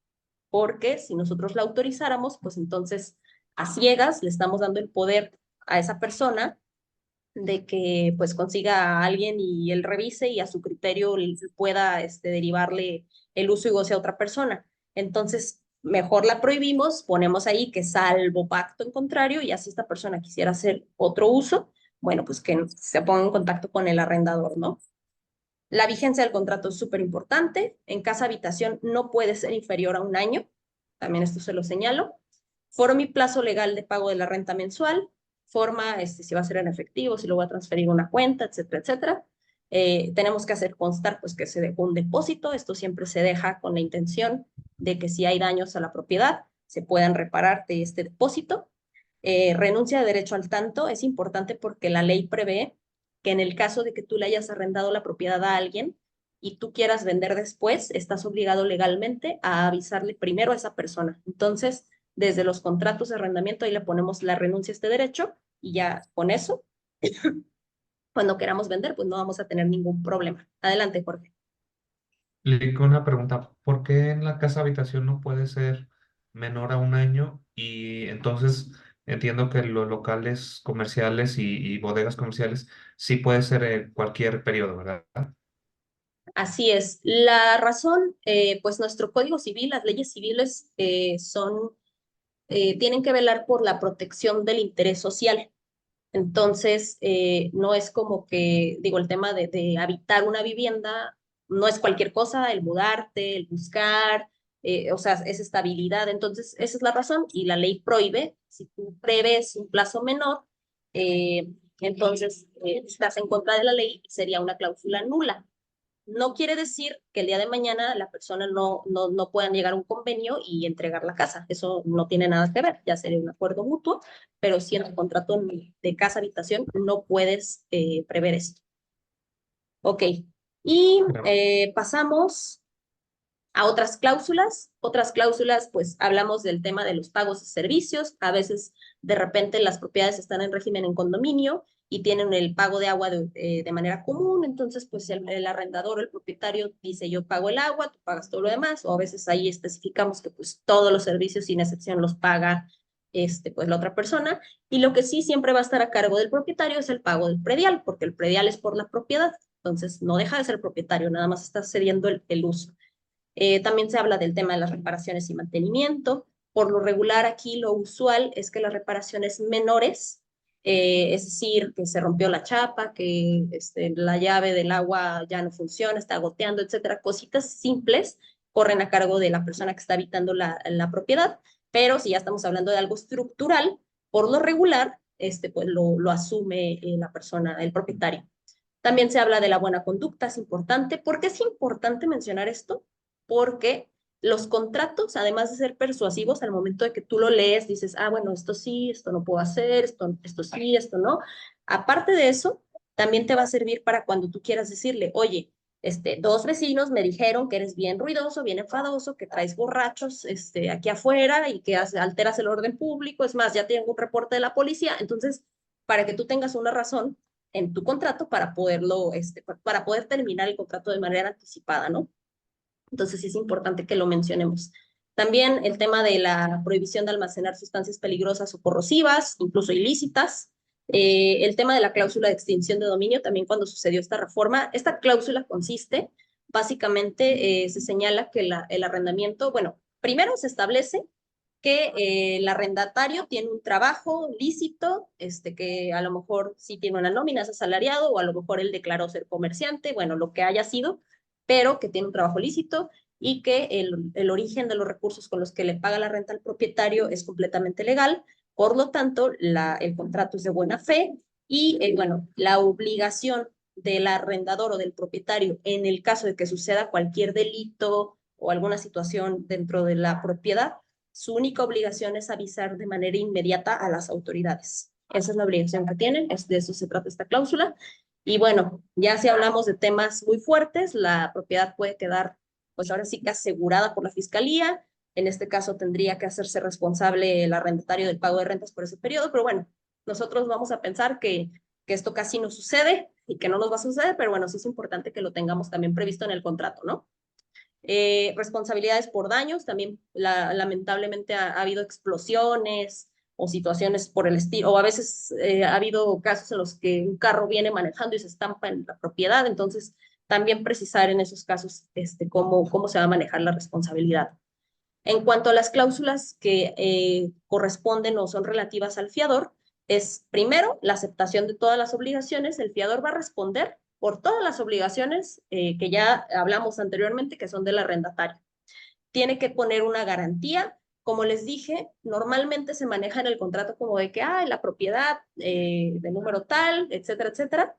porque si nosotros la autorizáramos, pues entonces a ciegas le estamos dando el poder a esa persona de que pues consiga a alguien y él revise y a su criterio pueda derivarle el uso y goce a otra persona. Entonces, mejor la prohibimos, ponemos ahí que salvo pacto en contrario, y así esta persona quisiera hacer otro uso, bueno, pues que se ponga en contacto con el arrendador, ¿no? La vigencia del contrato es súper importante. En casa habitación no puede ser inferior a un año. También esto se lo señalo. Forma y plazo legal de pago de la renta mensual. Forma, si va a ser en efectivo, si lo va a transferir a una cuenta, etcétera, etcétera. Tenemos que hacer constar pues que se dejó un depósito. Esto siempre se deja con la intención de que si hay daños a la propiedad, se puedan reparar de este depósito. Renuncia de derecho al tanto es importante porque la ley prevé que en el caso de que tú le hayas arrendado la propiedad a alguien y tú quieras vender después, estás obligado legalmente a avisarle primero a esa persona. Entonces, desde los contratos de arrendamiento, ahí le ponemos la renuncia a este derecho y ya con eso, cuando queramos vender, pues no vamos a tener ningún problema. Adelante, Jorge. Lick, una pregunta. ¿Por qué en la casa habitación no puede ser menor a un año? Y entonces entiendo que los locales comerciales y bodegas comerciales sí puede ser cualquier periodo, ¿verdad? Así es. La razón, pues nuestro Código Civil, las leyes civiles tienen que velar por la protección del interés social. Entonces, no es como que, digo, el tema de habitar una vivienda no es cualquier cosa, el mudarte, el buscar, o sea, es estabilidad. Entonces, esa es la razón y la ley prohíbe, si tú prevés un plazo menor, entonces estás en contra de la ley y sería una cláusula nula. No quiere decir que el día de mañana la persona no puedan llegar a un convenio y entregar la casa. Eso no tiene nada que ver, ya sería un acuerdo mutuo, pero si en el contrato de casa-habitación no puedes prever esto. Ok, y Claro. pasamos a otras cláusulas. Otras cláusulas, pues hablamos del tema de los pagos de servicios. A veces, de repente, las propiedades están en régimen en condominio y tienen el pago de agua de manera común. Entonces, pues el arrendador, el propietario dice, yo pago el agua, tú pagas todo lo demás. O a veces ahí especificamos que pues todos los servicios sin excepción los paga pues la otra persona. Y lo que sí siempre va a estar a cargo del propietario es el pago del predial, porque el predial es por la propiedad. Entonces, no deja de ser propietario, nada más está cediendo el uso. También se habla del tema de las reparaciones y mantenimiento. Por lo regular aquí lo usual es que las reparaciones menores, es decir, que se rompió la chapa, que la llave del agua ya no funciona, está goteando, etcétera, cositas simples corren a cargo de la persona que está habitando la propiedad, pero si ya estamos hablando de algo estructural, por lo regular, pues lo asume la persona, el propietario. También se habla de la buena conducta, es importante. ¿Por qué es importante mencionar esto? Porque los contratos, además de ser persuasivos, al momento de que tú lo lees, dices, ah, bueno, esto sí, esto no puedo hacer, esto sí, esto no. Aparte de eso, también te va a servir para cuando tú quieras decirle, oye, dos vecinos me dijeron que eres bien ruidoso, bien enfadoso, que traes borrachos aquí afuera y que alteras el orden público. Es más, ya tengo un reporte de la policía. Entonces, para que tú tengas una razón en tu contrato para para poder terminar el contrato de manera anticipada, ¿no? Entonces sí es importante que lo mencionemos. También el tema de la prohibición de almacenar sustancias peligrosas o corrosivas, incluso ilícitas. El tema de la cláusula de extinción de dominio, también cuando sucedió esta reforma. Esta cláusula consiste, básicamente, se señala que el arrendamiento, bueno, primero se establece que el arrendatario tiene un trabajo lícito, que a lo mejor sí tiene una nómina, es asalariado, o a lo mejor él declaró ser comerciante, bueno, lo que haya sido, pero que tiene un trabajo lícito y que el origen de los recursos con los que le paga la renta al propietario es completamente legal. Por lo tanto, el contrato es de buena fe y, bueno, la obligación del arrendador o del propietario en el caso de que suceda cualquier delito o alguna situación dentro de la propiedad, su única obligación es avisar de manera inmediata a las autoridades. Esa es la obligación que tienen, de eso se trata esta cláusula. Y bueno, ya si hablamos de temas muy fuertes, la propiedad puede quedar, pues ahora sí que asegurada por la fiscalía. En este caso tendría que hacerse responsable el arrendatario del pago de rentas por ese periodo, pero bueno, nosotros vamos a pensar que esto casi no sucede y que no nos va a suceder, pero bueno, sí es importante que lo tengamos también previsto en el contrato, ¿no? Responsabilidades por daños, también lamentablemente ha habido explosiones o situaciones por el estilo, o a veces ha habido casos en los que un carro viene manejando y se estampa en la propiedad, entonces también precisar en esos casos cómo se va a manejar la responsabilidad. En cuanto a las cláusulas que corresponden o son relativas al fiador, es primero la aceptación de todas las obligaciones. El fiador va a responder por todas las obligaciones que ya hablamos anteriormente, que son del arrendatario. Tiene que poner una garantía. Como les dije, normalmente se maneja en el contrato como de que, la propiedad de número tal, etcétera, etcétera.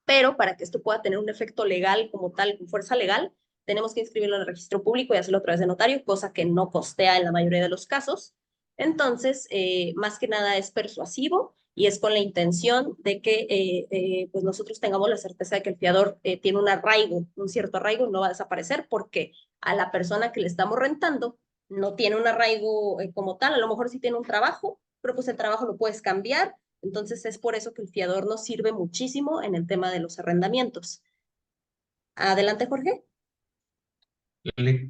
Pero para que esto pueda tener un efecto legal como tal, con fuerza legal, tenemos que inscribirlo en el registro público y hacerlo a través de notario, cosa que no costea en la mayoría de los casos. Entonces, más que nada es persuasivo y es con la intención de que pues nosotros tengamos la certeza de que el fiador tiene un arraigo, un cierto arraigo, no va a desaparecer porque a la persona que le estamos rentando no tiene un arraigo como tal, a lo mejor sí tiene un trabajo, pero pues el trabajo lo puedes cambiar. Entonces es por eso que el fiador nos sirve muchísimo en el tema de los arrendamientos. Adelante, Jorge.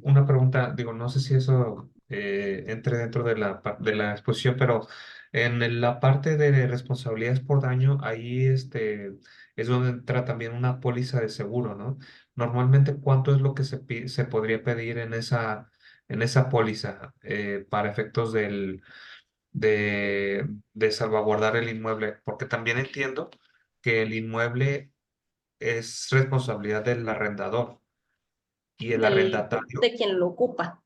Una pregunta, digo, no sé si eso entre dentro de de la exposición, pero en la parte de responsabilidades por daño, ahí es donde entra también una póliza de seguro, ¿no? Normalmente, ¿cuánto es lo que se podría pedir en esa póliza para efectos de salvaguardar el inmueble? Porque también entiendo que el inmueble es responsabilidad del arrendador y el arrendatario. De quien lo ocupa.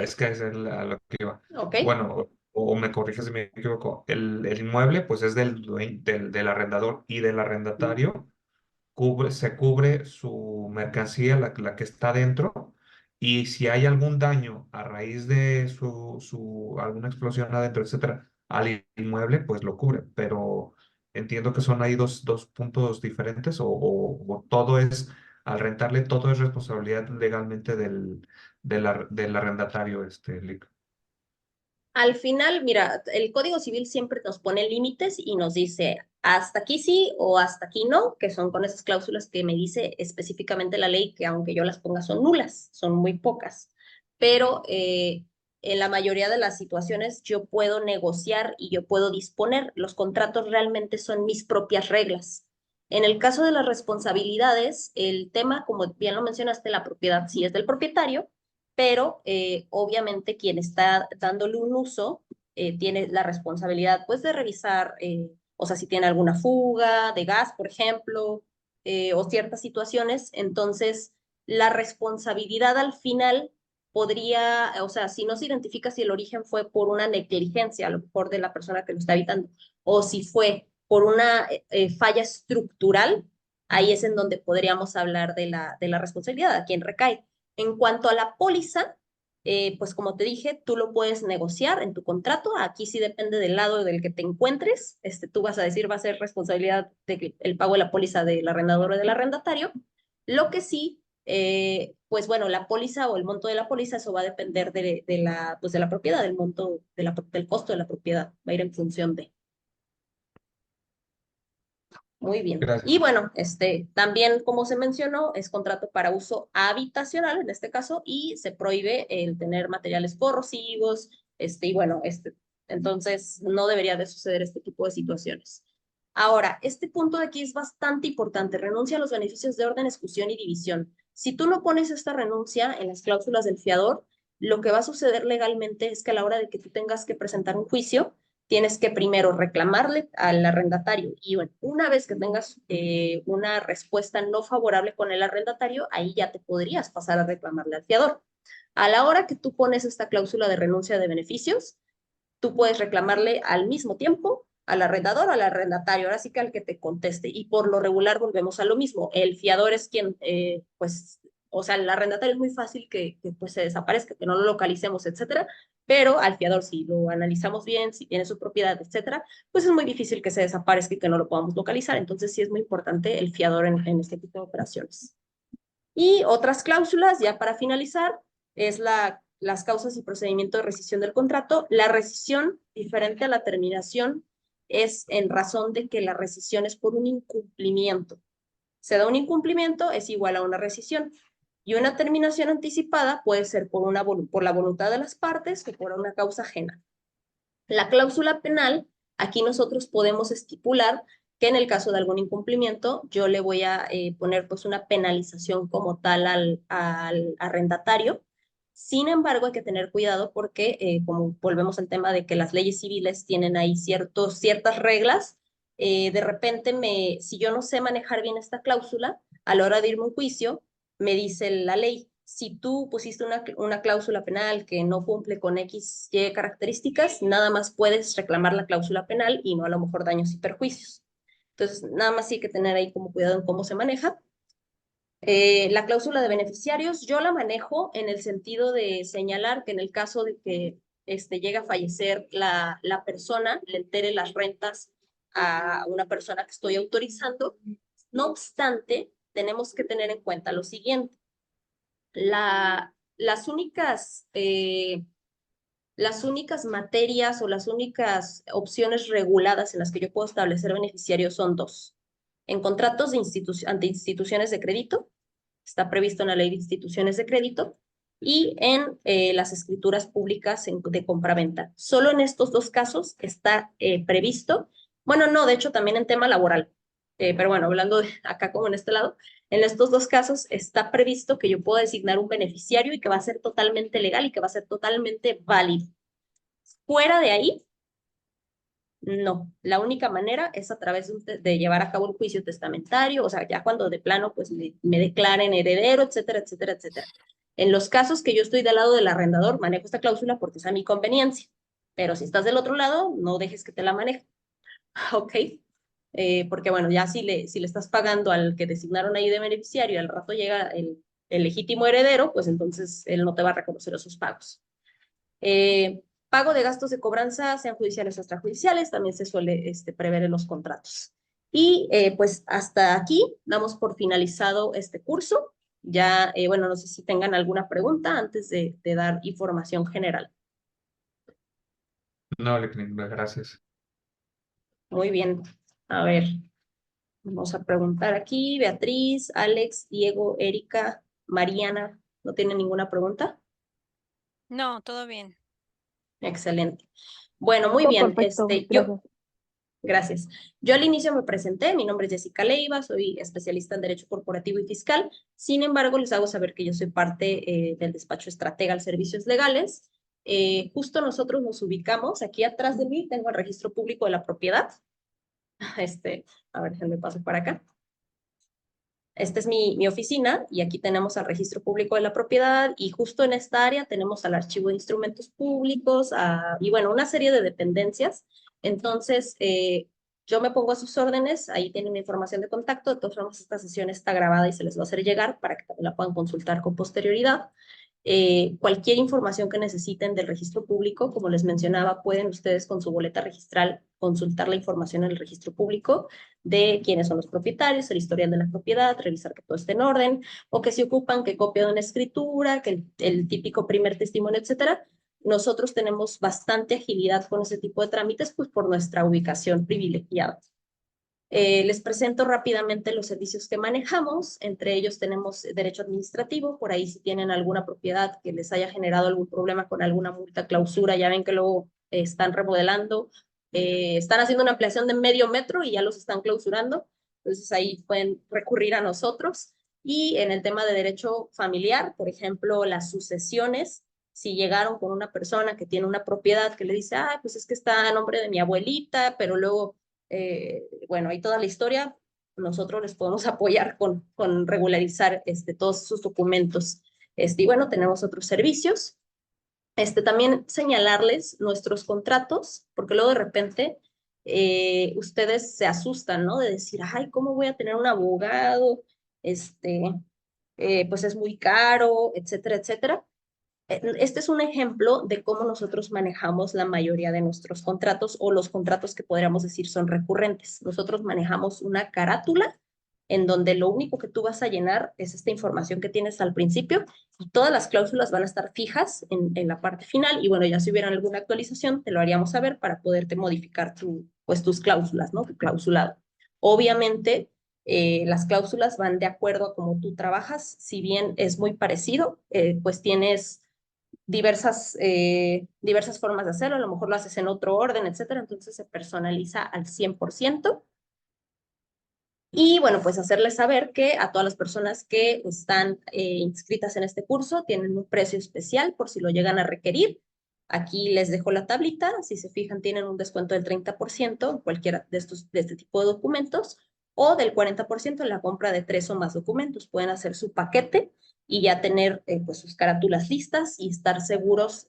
Es que es a lo que iba. ¿Ok? Bueno, o me corriges si me equivoco. El inmueble, pues es del arrendador y del arrendatario. Se cubre su mercancía, la que está dentro. Y si hay algún daño a raíz de alguna explosión adentro, etcétera, al inmueble, pues lo cubre. Pero entiendo que son ahí dos puntos diferentes, o todo es, al rentarle, todo es responsabilidad legalmente del arrendatario, Lic. Al final, mira, el Código Civil siempre nos pone límites y nos dice hasta aquí sí o hasta aquí no, que son con esas cláusulas que me dice específicamente la ley, que aunque yo las ponga son nulas, son muy pocas. Pero en la mayoría de las situaciones yo puedo negociar y yo puedo disponer. Los contratos realmente son mis propias reglas. En el caso de las responsabilidades, el tema, como bien lo mencionaste, la propiedad sí es del propietario, pero obviamente quien está dándole un uso tiene la responsabilidad pues de revisar, o sea, si tiene alguna fuga de gas, por ejemplo, o ciertas situaciones, entonces la responsabilidad al final podría, o sea, si no se identifica si el origen fue por una negligencia, a lo mejor de la persona que lo está habitando, o si fue por una falla estructural, ahí es en donde podríamos hablar de la responsabilidad, a quién recae. En cuanto a la póliza, pues como te dije, tú lo puedes negociar en tu contrato. Aquí sí depende del lado del que te encuentres. Tú vas a decir, va a ser responsabilidad del pago de la póliza del arrendador o del arrendatario. Lo que sí, pues bueno, la póliza o el monto de la póliza, eso va a depender pues de la propiedad, del monto, del costo de la propiedad. Va a ir en función de. Muy bien. Gracias. Y bueno, también, como se mencionó, es contrato para uso habitacional en este caso y se prohíbe el tener materiales corrosivos, y bueno, entonces no debería de suceder este tipo de situaciones. Ahora, este punto de aquí es bastante importante. Renuncia a los beneficios de orden, ejecución y división. Si tú no pones esta renuncia en las cláusulas del fiador, lo que va a suceder legalmente es que a la hora de que tú tengas que presentar un juicio, tienes que primero reclamarle al arrendatario y bueno, una vez que tengas una respuesta no favorable con el arrendatario, ahí ya te podrías pasar a reclamarle al fiador. A la hora que tú pones esta cláusula de renuncia de beneficios, tú puedes reclamarle al mismo tiempo al arrendador o al arrendatario, ahora sí que al que te conteste. Y por lo regular volvemos a lo mismo. El fiador es quien, pues, o sea, el arrendatario es muy fácil que pues se desaparezca, que no lo localicemos, etcétera, pero al fiador, si lo analizamos bien, si tiene su propiedad, etcétera, pues es muy difícil que se desaparezca y que no lo podamos localizar. Entonces sí es muy importante el fiador en este tipo de operaciones. Y otras cláusulas, ya para finalizar, es las causas y procedimiento de rescisión del contrato. La rescisión, diferente a la terminación, es en razón de que la rescisión es por un incumplimiento. Se da un incumplimiento, es igual a una rescisión. Y una terminación anticipada puede ser por la voluntad de las partes o por una causa ajena. La cláusula penal, aquí nosotros podemos estipular que en el caso de algún incumplimiento, yo le voy a poner pues una penalización como tal al arrendatario. Sin embargo, hay que tener cuidado porque, como volvemos al tema de que las leyes civiles tienen ahí ciertas reglas, de repente si yo no sé manejar bien esta cláusula, a la hora de irme a un juicio, me dice la ley, si tú pusiste una cláusula penal que no cumple con X, Y características, nada más puedes reclamar la cláusula penal y no a lo mejor daños y perjuicios. Entonces, nada más sí hay que tener ahí como cuidado en cómo se maneja. La cláusula de beneficiarios, yo la manejo en el sentido de señalar que en el caso de que llegue a fallecer la persona, le entere las rentas a una persona que estoy autorizando. No obstante, tenemos que tener en cuenta lo siguiente. Las únicas materias o las únicas opciones reguladas en las que yo puedo establecer beneficiarios son dos. En contratos ante instituciones de crédito, está previsto en la ley de instituciones de crédito, y en las escrituras públicas de compraventa. Solo en estos dos casos está previsto, bueno, no, de hecho también en tema laboral, pero bueno, hablando de acá como en este lado, en estos dos casos está previsto que yo puedo designar un beneficiario y que va a ser totalmente legal y que va a ser totalmente válido. Fuera de ahí, no. La única manera es a través de llevar a cabo un juicio testamentario, o sea, ya cuando de plano pues me declaren heredero, etcétera, etcétera, etcétera. En los casos que yo estoy del lado del arrendador, manejo esta cláusula porque es a mi conveniencia. Pero si estás del otro lado, no dejes que te la maneje. ¿Ok? Porque bueno, ya si le estás pagando al que designaron ahí de beneficiario, al rato llega el legítimo heredero, pues entonces él no te va a reconocer esos pagos. Pago de gastos de cobranza, sean judiciales o extrajudiciales, también se suele prever en los contratos. Y pues hasta aquí damos por finalizado este curso. Ya, bueno, no sé si tengan alguna pregunta antes de dar información general. No, gracias. Muy bien. A ver, vamos a preguntar aquí. Beatriz, Alex, Diego, Erika, Mariana, ¿no tienen ninguna pregunta? No, todo bien. Excelente. Bueno, muy Todo bien. perfecto, Yo, gracias. gracias. Yo al inicio me presenté, mi nombre es Jessica Leiva, soy especialista en Derecho Corporativo y Fiscal. Sin embargo, les hago saber que yo soy parte del despacho Estratega al Servicios Legales. Justo nosotros nos ubicamos, aquí atrás de mí tengo el registro público de la propiedad. A ver, déjenme paso para acá. Esta es mi oficina y aquí tenemos al registro público de la propiedad y justo en esta área tenemos al archivo de instrumentos públicos y bueno, una serie de dependencias. Entonces, yo me pongo a sus órdenes, ahí tienen mi información de contacto. De todas formas, esta sesión está grabada y se les va a hacer llegar para que también la puedan consultar con posterioridad. Cualquier información que necesiten del registro público, como les mencionaba, pueden ustedes con su boleta registral consultar la información en el registro público de quiénes son los propietarios, el historial de la propiedad, revisar que todo esté en orden, o que se ocupan que copia de una escritura, que el típico primer testimonio, etcétera. Nosotros tenemos bastante agilidad con ese tipo de trámites, pues por nuestra ubicación privilegiada. Les presento rápidamente los servicios que manejamos. Entre ellos tenemos derecho administrativo. Por ahí si tienen alguna propiedad que les haya generado algún problema con alguna multa, clausura, ya ven que luego están remodelando, están haciendo una ampliación de medio metro y ya los están clausurando. Entonces ahí pueden recurrir a nosotros. Y en el tema de derecho familiar, por ejemplo, las sucesiones, Si llegaron con una persona que tiene una propiedad que le dice, ah, pues es que está a nombre de mi abuelita, pero luego, bueno, hay toda la historia, nosotros les podemos apoyar con regularizar todos sus documentos. Y bueno, tenemos otros servicios. También señalarles nuestros contratos, porque luego de repente ustedes se asustan, ¿no? De decir, ay, ¿cómo voy a tener un abogado? Pues es muy caro, etcétera, etcétera. Este es un ejemplo de cómo nosotros manejamos la mayoría de nuestros contratos o los contratos que podríamos decir son recurrentes. Nosotros manejamos una carátula en donde lo único que tú vas a llenar es esta información que tienes al principio y todas las cláusulas van a estar fijas en la parte final y bueno, ya si hubiera alguna actualización te lo haríamos saber para poderte modificar pues tus cláusulas, ¿no? Tu clausulado. Obviamente, las cláusulas van de acuerdo a cómo tú trabajas, si bien es muy parecido, pues tienes diversas formas de hacerlo, a lo mejor lo haces en otro orden, etcétera, entonces se personaliza al 100%. Y bueno, pues hacerles saber que a todas las personas que están inscritas en este curso tienen un precio especial por si lo llegan a requerir. Aquí les dejo la tablita, si se fijan tienen un descuento del 30% en cualquiera de este tipo de documentos o del 40% en la compra de 3 o más documentos. Pueden hacer su paquete y ya tener pues sus carátulas listas y estar seguros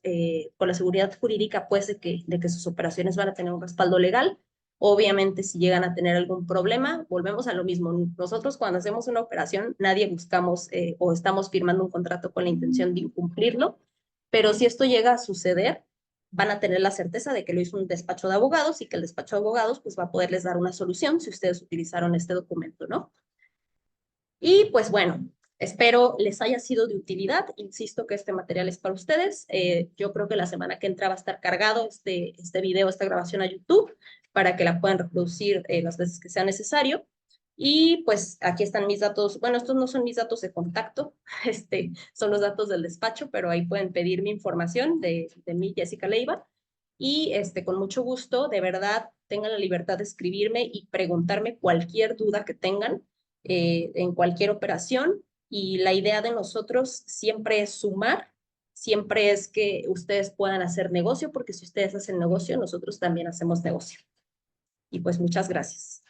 con la seguridad jurídica pues de que sus operaciones van a tener un respaldo legal. Obviamente, si llegan a tener algún problema, volvemos a lo mismo. Nosotros cuando hacemos una operación, nadie buscamos o estamos firmando un contrato con la intención de incumplirlo, pero si esto llega a suceder, van a tener la certeza de que lo hizo un despacho de abogados y que el despacho de abogados pues va a poderles dar una solución si ustedes utilizaron este documento, ¿no? Y pues bueno, espero les haya sido de utilidad. Insisto que este material es para ustedes. Yo creo que la semana que entra va a estar cargado este video, esta grabación a YouTube, para que la puedan reproducir las veces que sea necesario. Y pues aquí están mis datos. Bueno, estos no son mis datos de contacto, son los datos del despacho, pero ahí pueden pedir mi información de mí, Jessica Leiva. Y con mucho gusto, de verdad, tengan la libertad de escribirme y preguntarme cualquier duda que tengan en cualquier operación y la idea de nosotros siempre es sumar, siempre es que ustedes puedan hacer negocio, porque si ustedes hacen negocio, nosotros también hacemos negocio. Y pues muchas gracias.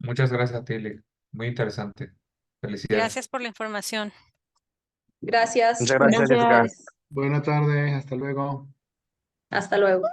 Muchas gracias, Tilly. Muy interesante. Felicidades. Gracias por la información. Gracias. Muchas gracias, Jessica. Gracias. Buena tarde, hasta luego. Hasta luego.